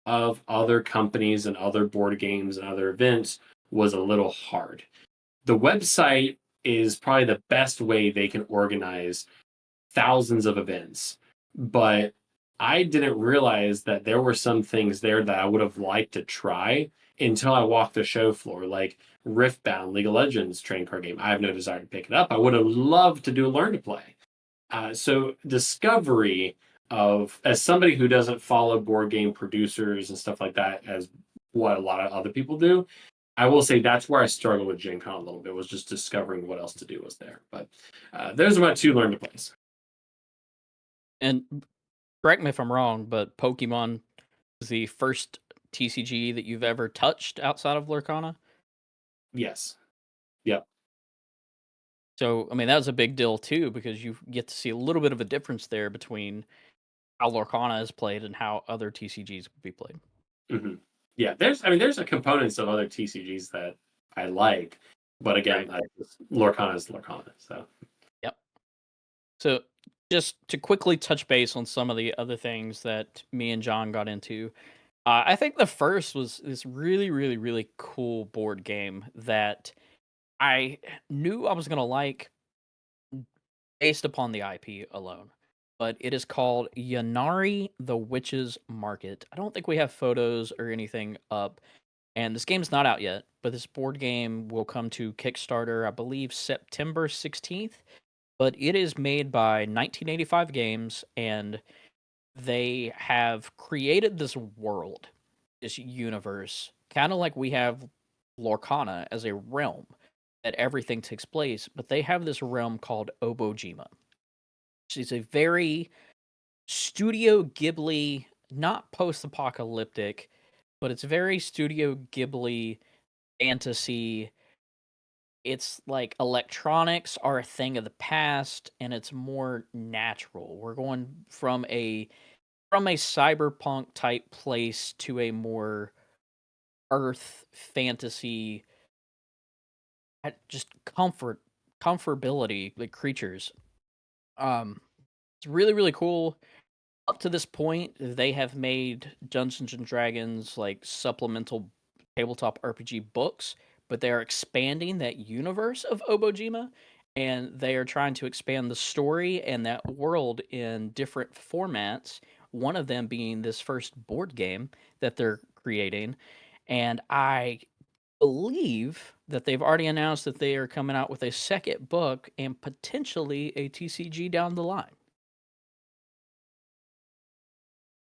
of other companies and other board games and other events was a little hard. The website is probably the best way they can organize thousands of events, but I didn't realize that there were some things there that I would have liked to try until I walked the show floor, like Riftbound, League of Legends trading card game. I have no desire to pick it up. I would have loved to do a learn to play. So discovery of as somebody who doesn't follow board game producers and stuff like that as what a lot of other people do, I will say that's where I struggled with Gen Con a little bit, was just discovering what else to do was there. But those are my two learn to plays. And correct me if I'm wrong, but Pokemon is the first TCG that you've ever touched outside of Lorcana. Yes. Yep. So, I mean, that was a big deal too, because you get to see a little bit of a difference there between how Lorcana is played and how other TCGs would be played. Mm-hmm. Yeah, there's a components of other TCGs that I like, but again, Lorcana is Lorcana. So yep. So just to quickly touch base on some of the other things that me and John got into, I think the first was this really, really, really cool board game that I knew I was gonna like based upon the IP alone. But it is called Yanari the Witch's Market. I don't think we have photos or anything up. And this game's not out yet, but this board game will come to Kickstarter, I believe, September 16th. But it is made by 1985 Games, and they have created this world, this universe, kind of like we have Lorcana as a realm that everything takes place, but they have this realm called Obojima. Which is a very Studio Ghibli, not post-apocalyptic, but it's very Studio Ghibli fantasy. It's like electronics are a thing of the past, and it's more natural. We're going from a cyberpunk type place to a more earth fantasy, just comfortability, like creatures. It's really really cool. Up to this point, they have made Dungeons and Dragons like supplemental tabletop RPG books, but they are expanding that universe of Obojima, and they are trying to expand the story and that world in different formats. One of them being this first board game that they're creating, and I believe that they've already announced that they are coming out with a second book and potentially a TCG down the line.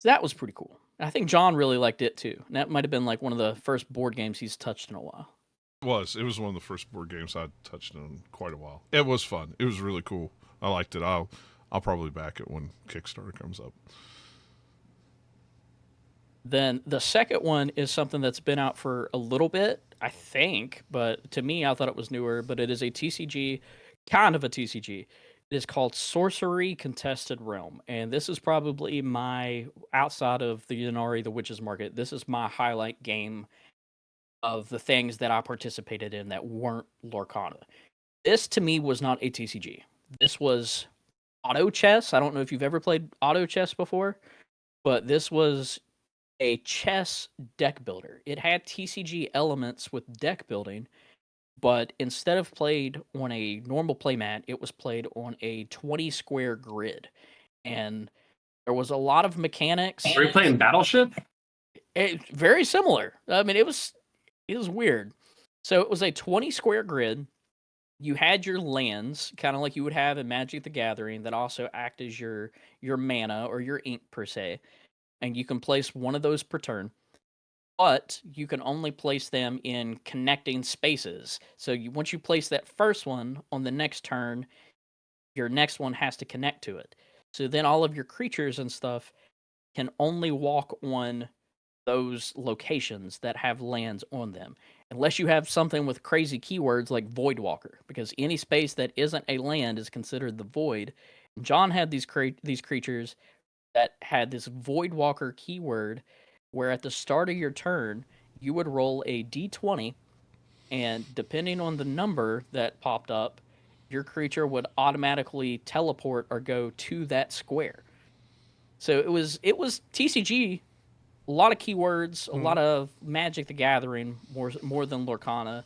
So that was pretty cool. I think John really liked it too. And that might have been like one of the first board games he's touched in a while. It was one of the first board games I touched in quite a while. It was fun. It was really cool. I liked it. I'll probably back it when Kickstarter comes up. Then the second one is something that's been out for a little bit, I think, but to me, I thought it was newer. But it is a TCG, kind of a TCG. It is called Sorcery Contested Realm, and this is probably my outside of the Yanari, the Witches Market. This is my highlight game of the things that I participated in that weren't Lorcana. This to me was not a TCG. This was auto chess. I don't know if you've ever played auto chess before, but this was a chess deck builder. It had TCG elements with deck building, but instead of played on a normal playmat, it was played on a 20 square grid. And there was a lot of mechanics. Were you playing Battleship? Very similar. I mean, it was weird. So it was a 20 square grid. You had your lands, kind of like you would have in Magic the Gathering, that also act as your mana or your ink per se. And you can place one of those per turn, but you can only place them in connecting spaces. So once you place that first one, on the next turn, your next one has to connect to it. So then all of your creatures and stuff can only walk on those locations that have lands on them, unless you have something with crazy keywords like Void Walker, because any space that isn't a land is considered the void. John had these creatures that had this Void Walker keyword, where at the start of your turn you would roll a d20, and depending on the number that popped up, your creature would automatically teleport or go to that square. So it was TCG, a lot of keywords, a lot of Magic the Gathering, more than Lorcana,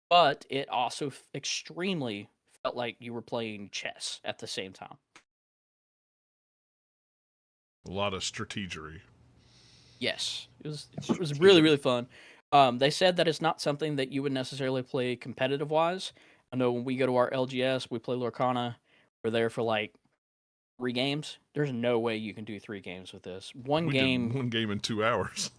but it also extremely felt like you were playing chess at the same time. A lot of strategery. Yes, it was really, really fun. They said that it's not something that you would necessarily play competitive wise. I know when we go to our LGS, we play Lorcana. We're there for like 3 games. There's no way you can do 3 games with this. We did one game in 2 hours.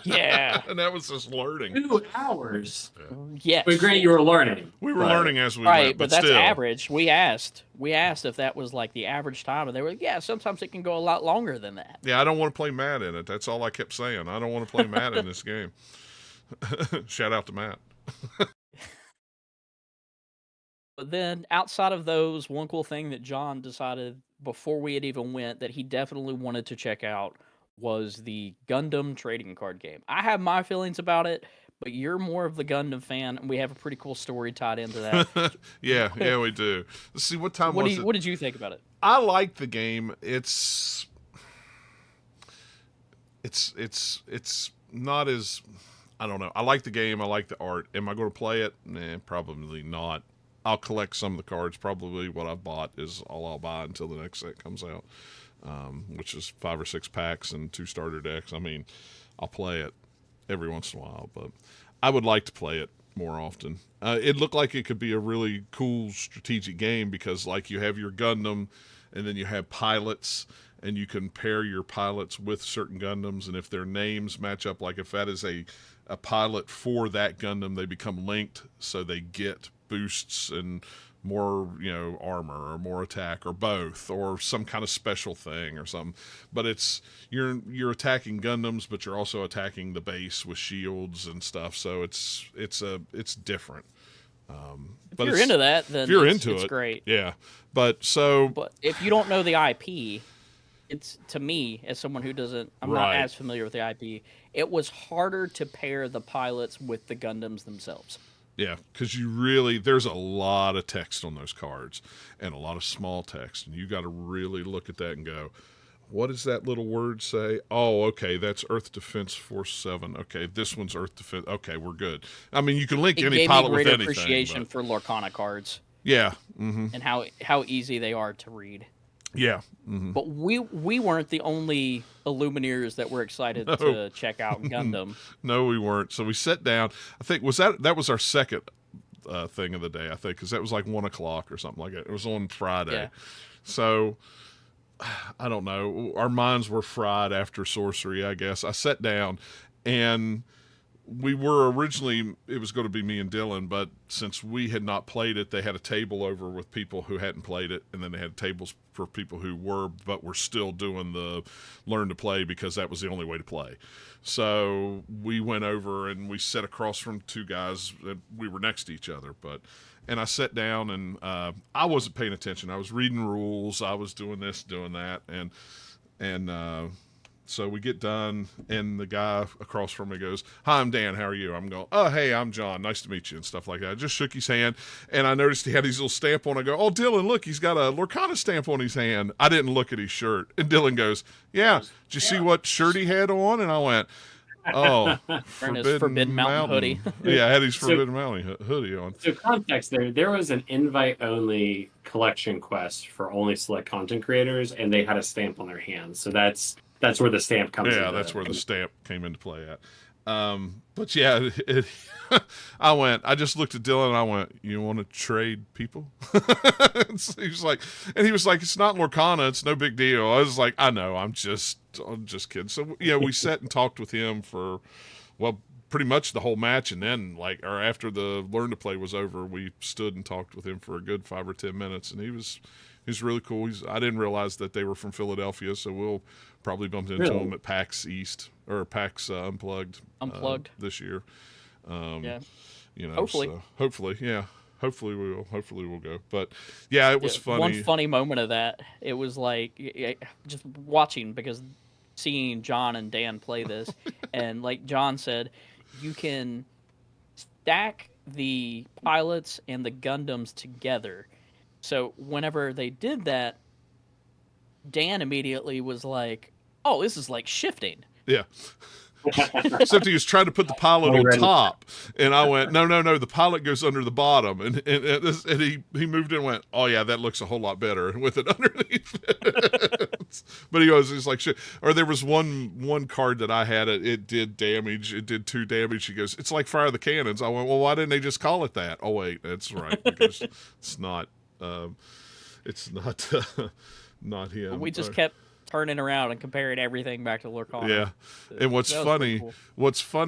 Yeah. And that was just learning. 2 hours. Yeah. Yes. But great, you were learning. We were learning as we right, went, but that's still. average. We asked if that was like the average time, and they were like, yeah, sometimes it can go a lot longer than that. Yeah, I don't want to play Matt in it. That's all I kept saying. I don't want to play Matt in this game. Shout out to Matt. But then outside of those, one cool thing that John decided before we had even went that he definitely wanted to check out was the Gundam trading card game. I have my feelings about it, but you're more of the Gundam fan, and we have a pretty cool story tied into that. yeah, we do. Let's see, what time was it? What did you think about it? I like the game. It's not as, I don't know. I like the game. I like the art. Am I going to play it? Nah, probably not. I'll collect some of the cards. Probably what I've bought is all I'll buy until the next set comes out, which is 5 or 6 packs and 2 starter decks. I mean, I'll play it every once in a while, but I would like to play it more often. It looked like it could be a really cool strategic game because, like, you have your Gundam, and then you have pilots, and you can pair your pilots with certain Gundams, and if their names match up, like if that is a pilot for that Gundam, they become linked, so they get boosts and more, armor or more attack or both or some kind of special thing or something. But it's you're attacking Gundams, but you're also attacking the base with shields and stuff. So it's different. If you're into that, then it's great. Yeah, but if you don't know the IP, it's, to me, as someone who doesn't, I'm not as familiar with the IP, it was harder to pair the pilots with the Gundams themselves. Yeah, because there's a lot of text on those cards and a lot of small text, and you got to really look at that and go, what does that little word say? Oh, okay, that's Earth Defense Force 7. Okay, this one's Earth Defense. Okay, we're good. I mean, you can link any pilot with anything. It gave me great appreciation for Lorcana cards. Yeah. And how easy they are to read. Yeah. But we weren't the only Illumineers that were excited to check out Gundam. No, we weren't. So we sat down. I think that was our second thing of the day, I think, because that was like 1 o'clock or something like that. It was on Friday. Yeah. So I don't know. Our minds were fried after sorcery, I guess. I sat down, and we were originally, it was going to be me and Dylan, but since we had not played it, they had a table over with people who hadn't played it, and then they had tables for people who were, but were still doing the learn to play because that was the only way to play. So we went over and we sat across from two guys that we were next to each other, and I sat down and I wasn't paying attention. I was reading rules. I was doing this, doing that, and so we get done, and the guy across from me goes, "Hi, I'm Dan. How are you?" I'm going, "Oh, hey, I'm John. Nice to meet you," and stuff like that. I just shook his hand, and I noticed he had his little stamp on. I go, "Oh, Dylan, look, he's got a Lorcana stamp on his hand." I didn't look at his shirt. And Dylan goes, "Yeah, did you see what shirt he had on?" And I went, "Oh, Forbidden Mountain hoodie." Yeah, I had his Forbidden Mountain hoodie on. So context there was an invite-only collection quest for only select content creators, and they had a stamp on their hands. So that's where the stamp comes in. Yeah, that's where the stamp came into play at. But yeah, I just looked at Dylan and I went, "You want to trade people?" He was like, "It's not Lorcana. It's no big deal." I was like, "I know. I'm just kidding." So yeah, we sat and talked with him for, well, pretty much the whole match, and then or after the learn to play was over, we stood and talked with him for a good 5 or 10 minutes, and he's really cool. I didn't realize that they were from Philadelphia, so we'll probably bump into them at PAX East or PAX Unplugged this year. Yeah, hopefully. So, hopefully we'll go. But yeah, it was funny. One funny moment of that, it was like just watching, because seeing John and Dan play this, and like John said, you can stack the pilots and the Gundams together. So whenever they did that, Dan immediately was like, "Oh, this is like shifting." Yeah. Except he was trying to put the pilot on top, and I went, no, the pilot goes under the bottom, and he moved in and went, "Oh yeah, that looks a whole lot better with it underneath." But he's like, "Shit." Or there was one card that I had, it did damage, it did 2 damage. He goes, "It's like Fire the Cannons." I went, "Well, why didn't they just call it that?" Oh wait, that's right, because it's not not him. We just kept turning around and comparing everything back to Lorcana. Yeah, and what's funny cool.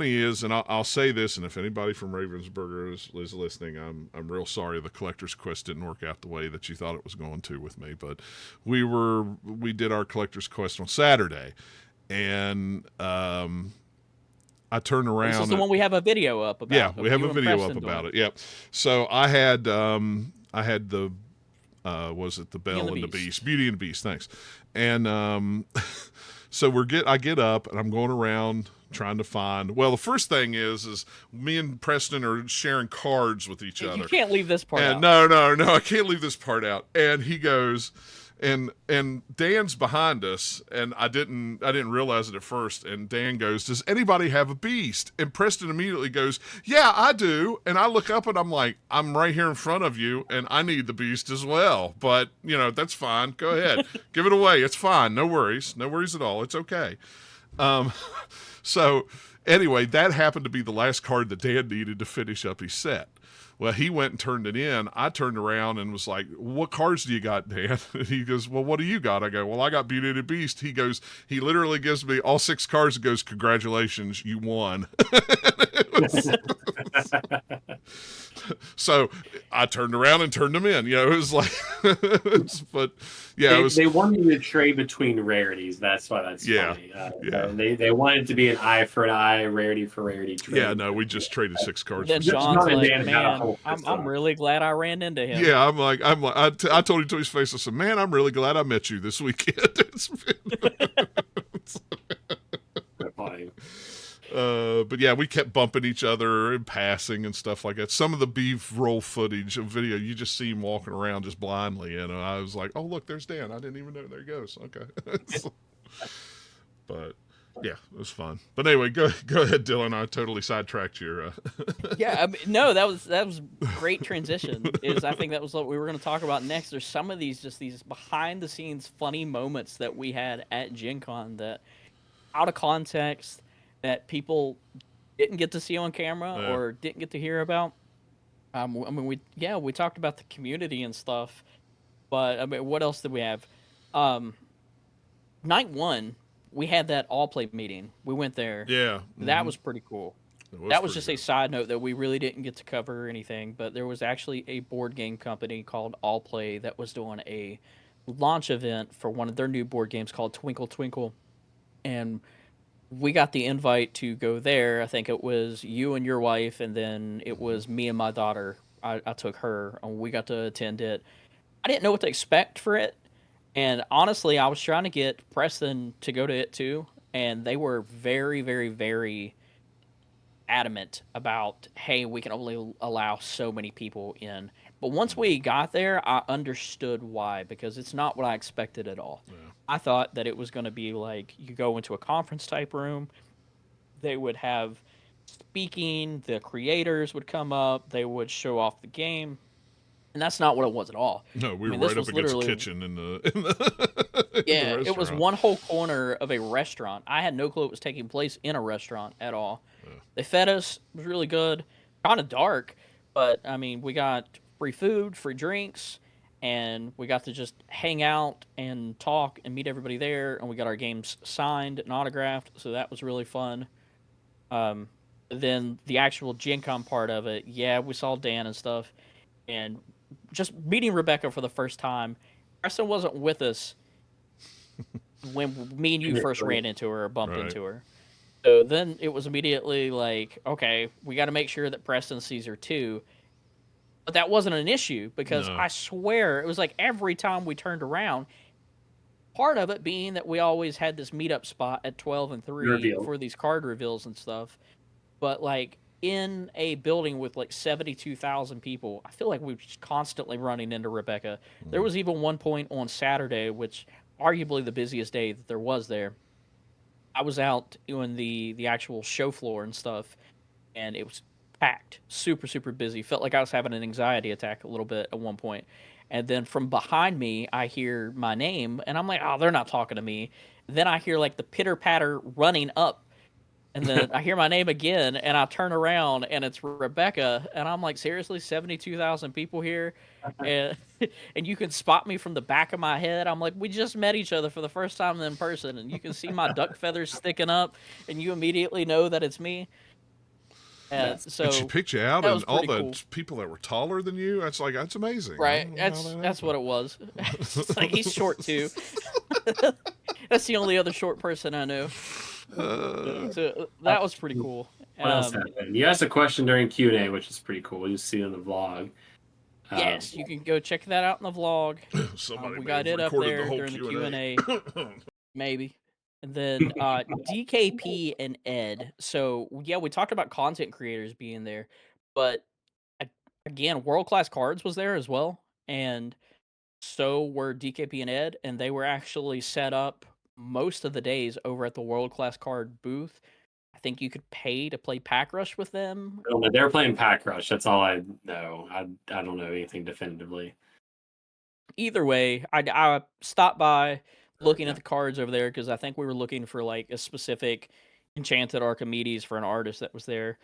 is, and I'll say this, and if anybody from Ravensburger is listening, I'm real sorry the collector's quest didn't work out the way that you thought it was going to with me. But we did our collector's quest on Saturday, and I turned around. This is the one we have a video up about. Yeah, we have a video up about it. Yep. So I had the was it the Belle and the Beast? Beauty and the Beast, thanks. And so I get up and I'm going around trying to find. Well, the first thing is me and Preston are sharing cards with each other. You can't leave this part out. No, I can't leave this part out. And he goes, and Dan's behind us, and I didn't realize it at first. And Dan goes, "Does anybody have a beast?" And Preston immediately goes, "Yeah, I do." And I look up and I'm like, "I'm right here in front of you, and I need the beast as well." But that's fine. Go ahead, give it away. It's fine. No worries at all. It's okay. So anyway, that happened to be the last card that Dan needed to finish up his set. Well, he went and turned it in. I turned around and was like, "What cards do you got, Dan?" And he goes, "Well, what do you got?" I go, "Well, I got Beauty and the Beast." He literally gives me all 6 cards and goes, "Congratulations, you won." So I turned around and turned them in. It was like, but yeah, they wanted you to trade between rarities. That's why that's funny. They wanted to be an eye for an eye, rarity for rarity trade. Yeah, no, we just traded 6 cards. Then John's like, "Man, I'm really glad I ran into him." Yeah, I'm like, I told him to his face, I said, "Man, I'm really glad I met you this weekend." Funny. But yeah, we kept bumping each other and passing and stuff like that. Some of the B-roll footage of video, you just see him walking around just blindly, and I was like, "Oh, look, there's Dan. I didn't even know. There he goes." Okay. But yeah, it was fun. But anyway, go ahead, Dylan. I totally sidetracked your. Yeah, no, that was great transition. I think that was what we were going to talk about next. There's some of these behind the scenes funny moments that we had at Gen Con that, out of context, that people didn't get to see on camera or didn't get to hear about. We talked about the community and stuff, but what else did we have? Night 1, we had that all play meeting. We went there. Yeah, that was pretty cool. That was just a side note that we really didn't get to cover or anything, but there was actually a board game company called All Play that was doing a launch event for one of their new board games called Twinkle Twinkle, and we got the invite to go there. I think it was you and your wife, and then it was me and my daughter. I took her, and we got to attend it. I didn't know what to expect for it, and honestly, I was trying to get Preston to go to it too, and they were very, very, very adamant about, hey, we can only allow so many people in. But once we got there, I understood why, because it's not what I expected at all. Yeah. I thought that it was going to be like you go into a conference type room, they would have speaking, the creators would come up, they would show off the game, and that's not what it was at all. No, we I were mean, this right up was against the literally kitchen in the yeah, it was restaurant. one whole corner of a restaurant. I had no clue it was taking place in a restaurant at all. Yeah. They fed us, it was really good. Kind of dark, but I mean, we got free food, free drinks, and we got to just hang out and talk and meet everybody there. And we got our games signed and autographed, so that was really fun. Um, then the actual Gen Con part of it, yeah, we saw Dan and stuff, and just meeting Rebecca for the first time. Preston wasn't with us when me and you first ran into her or bumped Right. into her. So then it was immediately like, okay, we got to make sure that Preston sees her too. But that wasn't an issue because No. I swear it was like every time we turned around, part of it being that we always had this meetup spot at 12 and 3 Reveal. for these card reveals and stuff. But like in a building with like 72,000 people, I feel like we were just constantly running into Rebecca. There was even one point on Saturday, which arguably the busiest day that there was there. I was out doing the actual show floor and stuff, and it was packed, super super busy. Felt like I was having an anxiety attack a little bit at one point. And then from behind me, I hear my name, and I'm like, "Oh, they're not talking to me." Then I hear like the pitter patter running up, and then I hear my name again, and I turn around, and it's Rebecca, and I'm like, "Seriously, 72,000 people here?" And and you can spot me from the back of my head. I'm like, we just met each other for the first time in person, and you can see my duck feathers sticking up, and you immediately know that it's me. And That's- And she so picked you out, that and was all pretty the cool. people that were taller than you. That's amazing. I Right? don't know how That's that that's what happened. it was. It's like he's short too. That's the only other short person I know. So that was pretty cool. What else happened? You asked a question during Q&A, which is pretty cool. You see it in the vlog. Yes, you can go check that out in the vlog. Somebody We may got have it up recorded the there whole during the Q&A. Q&A. Maybe. And then DKP and Ed. So yeah, we talked about content creators being there, but again, World Class Cards was there as well, and so were DKP and Ed, and they were actually set up most of the days over at the World Class Card booth. I think you could pay to play Pack Rush with them. They were playing Pack Rush. That's all I know. I don't know anything definitively. Either way, I stopped by looking Yeah. at the cards over there because I think we were looking for like a specific Enchanted Archimedes for an artist that was there.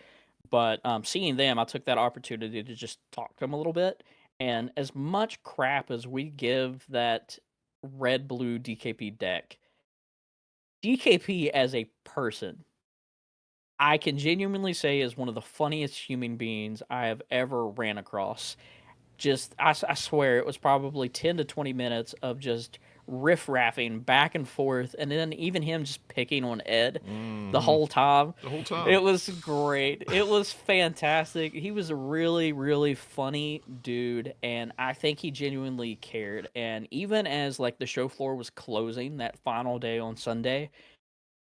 But seeing them, I took that opportunity to just talk to them a little bit. And as much crap as we give that red blue DKP deck, DKP as a person, I can genuinely say is one of the funniest human beings I have ever ran across. Just, I swear, it was probably 10 to 20 minutes of just riff-raffing back and forth, and then even him just picking on Ed the whole time. The whole time. It was great. It was fantastic. He was a really, really funny dude, and I think he genuinely cared. And even as like the show floor was closing that final day on Sunday,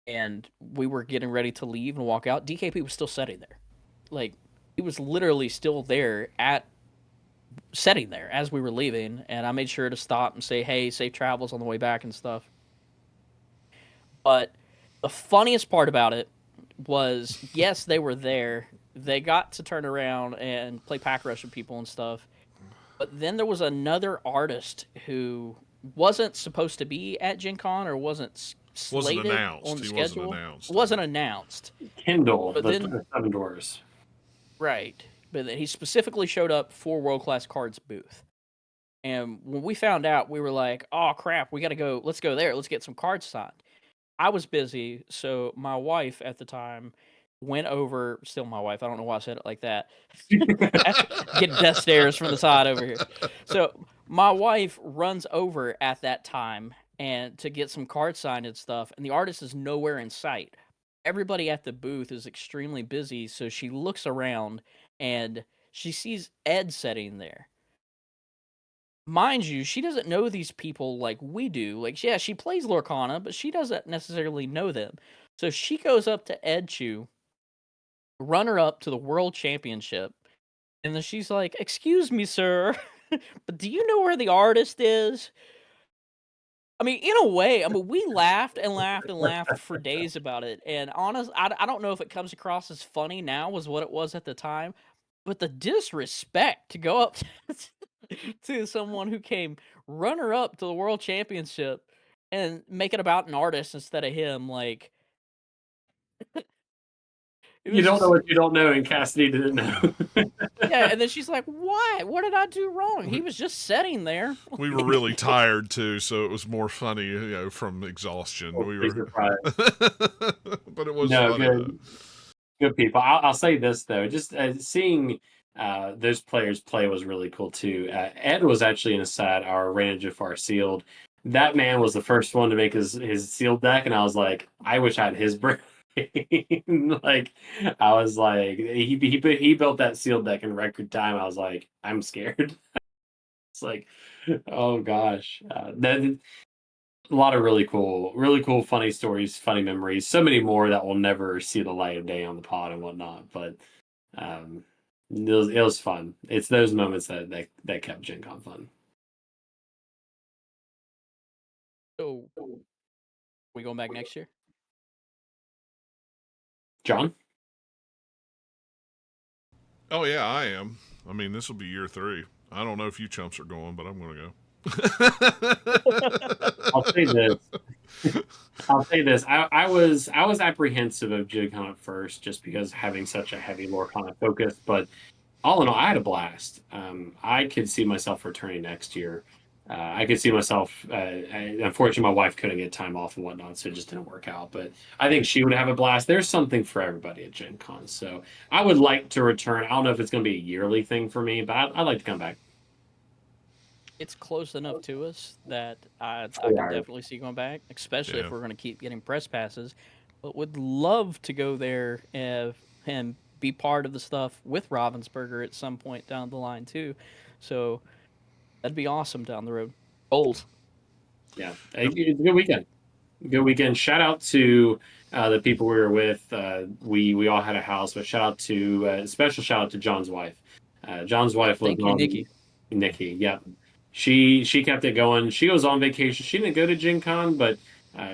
and we were getting ready to leave and walk out, DKP was still sitting there. Like, he was literally still there sitting there as we were leaving, and I made sure to stop and say, hey, safe travels on the way back and stuff. But the funniest part about it was, yes, they were there. They got to turn around and play Pack Rush with people and stuff. But then there was another artist who wasn't supposed to be at Gen Con or wasn't slated announced. on the He schedule. wasn't announced. Wasn't announced. Kindle, But the then- Seven Doors. Right. But then he specifically showed up for World Class Cards booth. And when we found out, we were like, oh, crap, we got to go. Let's go there. Let's get some cards signed. I was busy, so my wife at the time went over, still my wife, I don't know why I said it like that. Get death stares from the side over here. So my wife runs over at that time and to get some cards signed and stuff, and the artist is nowhere in sight. Everybody at the booth is extremely busy, so she looks around and she sees Ed sitting there. Mind you, she doesn't know these people like we do. Like, yeah, she plays Lorcana, but she doesn't necessarily know them. So she goes up to Ed Chu, runner up to the world championship, and then she's like, "Excuse me, sir, but do you know where the artist is?" I mean, in a way, I mean, we laughed and laughed and laughed for days about it. And honest, I don't know if it comes across as funny now as what it was at the time, but the disrespect to go up to someone who came runner up to the world championship and make it about an artist instead of him, like it You was don't know just what you don't know, and Cassidy didn't know. yeah. And then she's like, "Why? What did I do wrong? He was just sitting there." We were really tired too, so it was more funny, from exhaustion. We were, Surprised. but it was No, funny though. good people. I'll say this though, just seeing those players play was really cool too. Ed was actually in a set, our Reina Jafar sealed. That man was the first one to make his sealed deck, and I was like, I wish I had his brain. Like, I was like, he built that sealed deck in record time. I was like, I'm scared. It's like, oh gosh, that a lot of really cool, funny stories, funny memories. So many more that will never see the light of day on the pod and whatnot. But it was fun. It's those moments that kept Gen Con fun. So, we going back next year? John? Oh yeah, I am. I mean, this will be year 3. I don't know if you chumps are going, but I'm going to go. I'll say this. I was apprehensive of Gen Con at first, just because having such a heavy Lorcana focus. But all in all, I had a blast. I could see myself returning next year. I could see myself. Unfortunately, my wife couldn't get time off and whatnot, so it just didn't work out. But I think she would have a blast. There's something for everybody at Gen Con, so I would like to return. I don't know if it's going to be a yearly thing for me, but I'd like to come back. It's close enough to us that I Oh, can yeah. definitely see going back, especially Yeah. if we're going to keep getting press passes. But would love to go there and be part of the stuff with Ravensburger at some point down the line too. So that'd be awesome down the road. Old. Yeah, it's a good weekend. Good weekend. Shout out to the people we were with. We all had a house, but special shout out to John's wife. John's wife was Thank you, on Nikki. Nikki. Yep, she kept it going. She was on vacation. She didn't go to Gen Con, but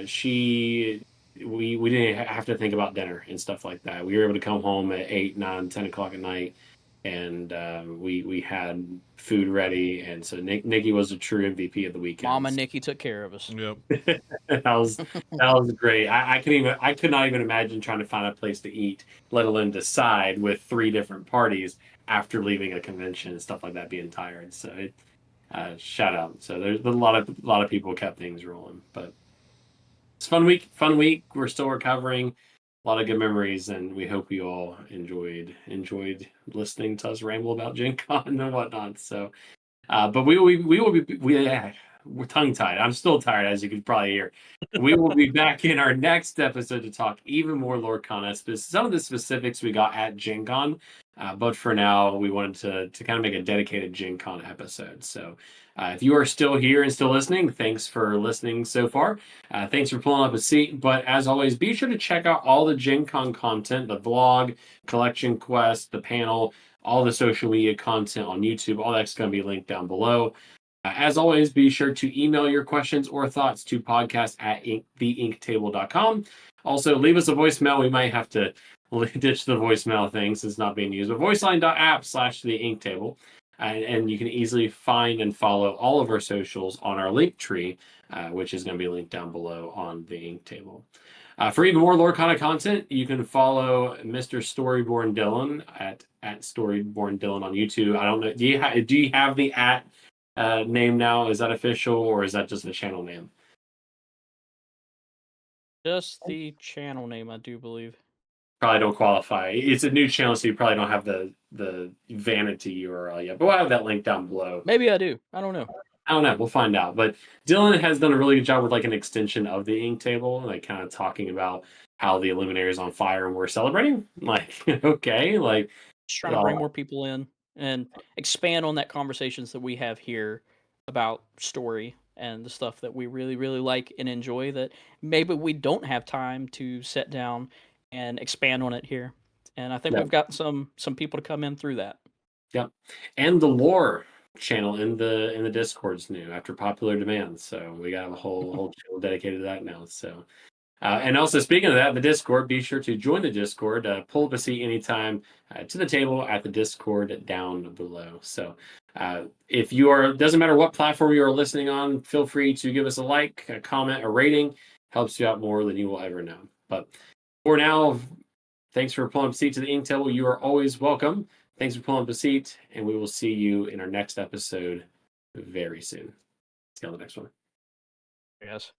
she we didn't have to think about dinner and stuff like that. We were able to come home at 8, 9, 10 o'clock at night, and we had food ready. And so Nikki was a true MVP of the weekend. Mama Nikki took care of us. Yep. that was great. I could not even imagine trying to find a place to eat, let alone decide with 3 different parties after leaving a convention and stuff like that, being tired. So shout out. So there's a lot of people kept things rolling, but it's fun week. Fun week. We're still recovering. A lot of good memories, and we hope you all enjoyed listening to us ramble about Gen Con and whatnot. So, but we will be we're tongue tied. I'm still tired, as you could probably hear. We will be back in our next episode to talk even more Lorcana, some of the specifics we got at Gen Con. But for now, we wanted to kind of make a dedicated Gen Con episode. So if you are still here and still listening, thanks for listening so far. Thanks for pulling up a seat. But as always, be sure to check out all the Gen Con content, the vlog, collection quest, the panel, all the social media content on YouTube. All that's going to be linked down below. As always, be sure to email your questions or thoughts to podcast@theinktable.com. Also, leave us a voicemail. We might have to ditch the voicemail thing since it's not being used. But voiceline.app/theinktable. And you can easily find and follow all of our socials on our link tree, which is going to be linked down below on the Ink Table. For even more Lorcana content, you can follow Mr. Storyborn Dylan at Storyborn Dylan on YouTube. I don't know. Do you have the name now? Is that official, or is that just the channel name? Just the channel name, I do believe. probably don't qualify. It's a new channel, so you probably don't have the vanity URL yet. But we'll have that link down below. Maybe I do. I don't know. I don't know. We'll find out. But Dylan has done a really good job with like an extension of the ink table, like kind of talking about how the Illuminator is on fire and we're celebrating. Like, okay, like Just trying to bring more people in and expand on that conversations that we have here about story and the stuff that we really, really like and enjoy that maybe we don't have time to sit down and expand on it here. And I think Yeah. we've got some people to come in through that. Yep. And the lore channel in the Discord's new after popular demand. So we got a whole channel dedicated to that now. So and also speaking of that, the Discord, be sure to join the Discord. Pull up a seat anytime to the table at the Discord down below. So if you are, doesn't matter what platform you are listening on, feel free to give us a like, a comment, a rating. Helps you out more than you will ever know. But for now, thanks for pulling up a seat to the ink table. You are always welcome. Thanks for pulling up a seat, and we will see you in our next episode very soon. See you on the next one. Yes.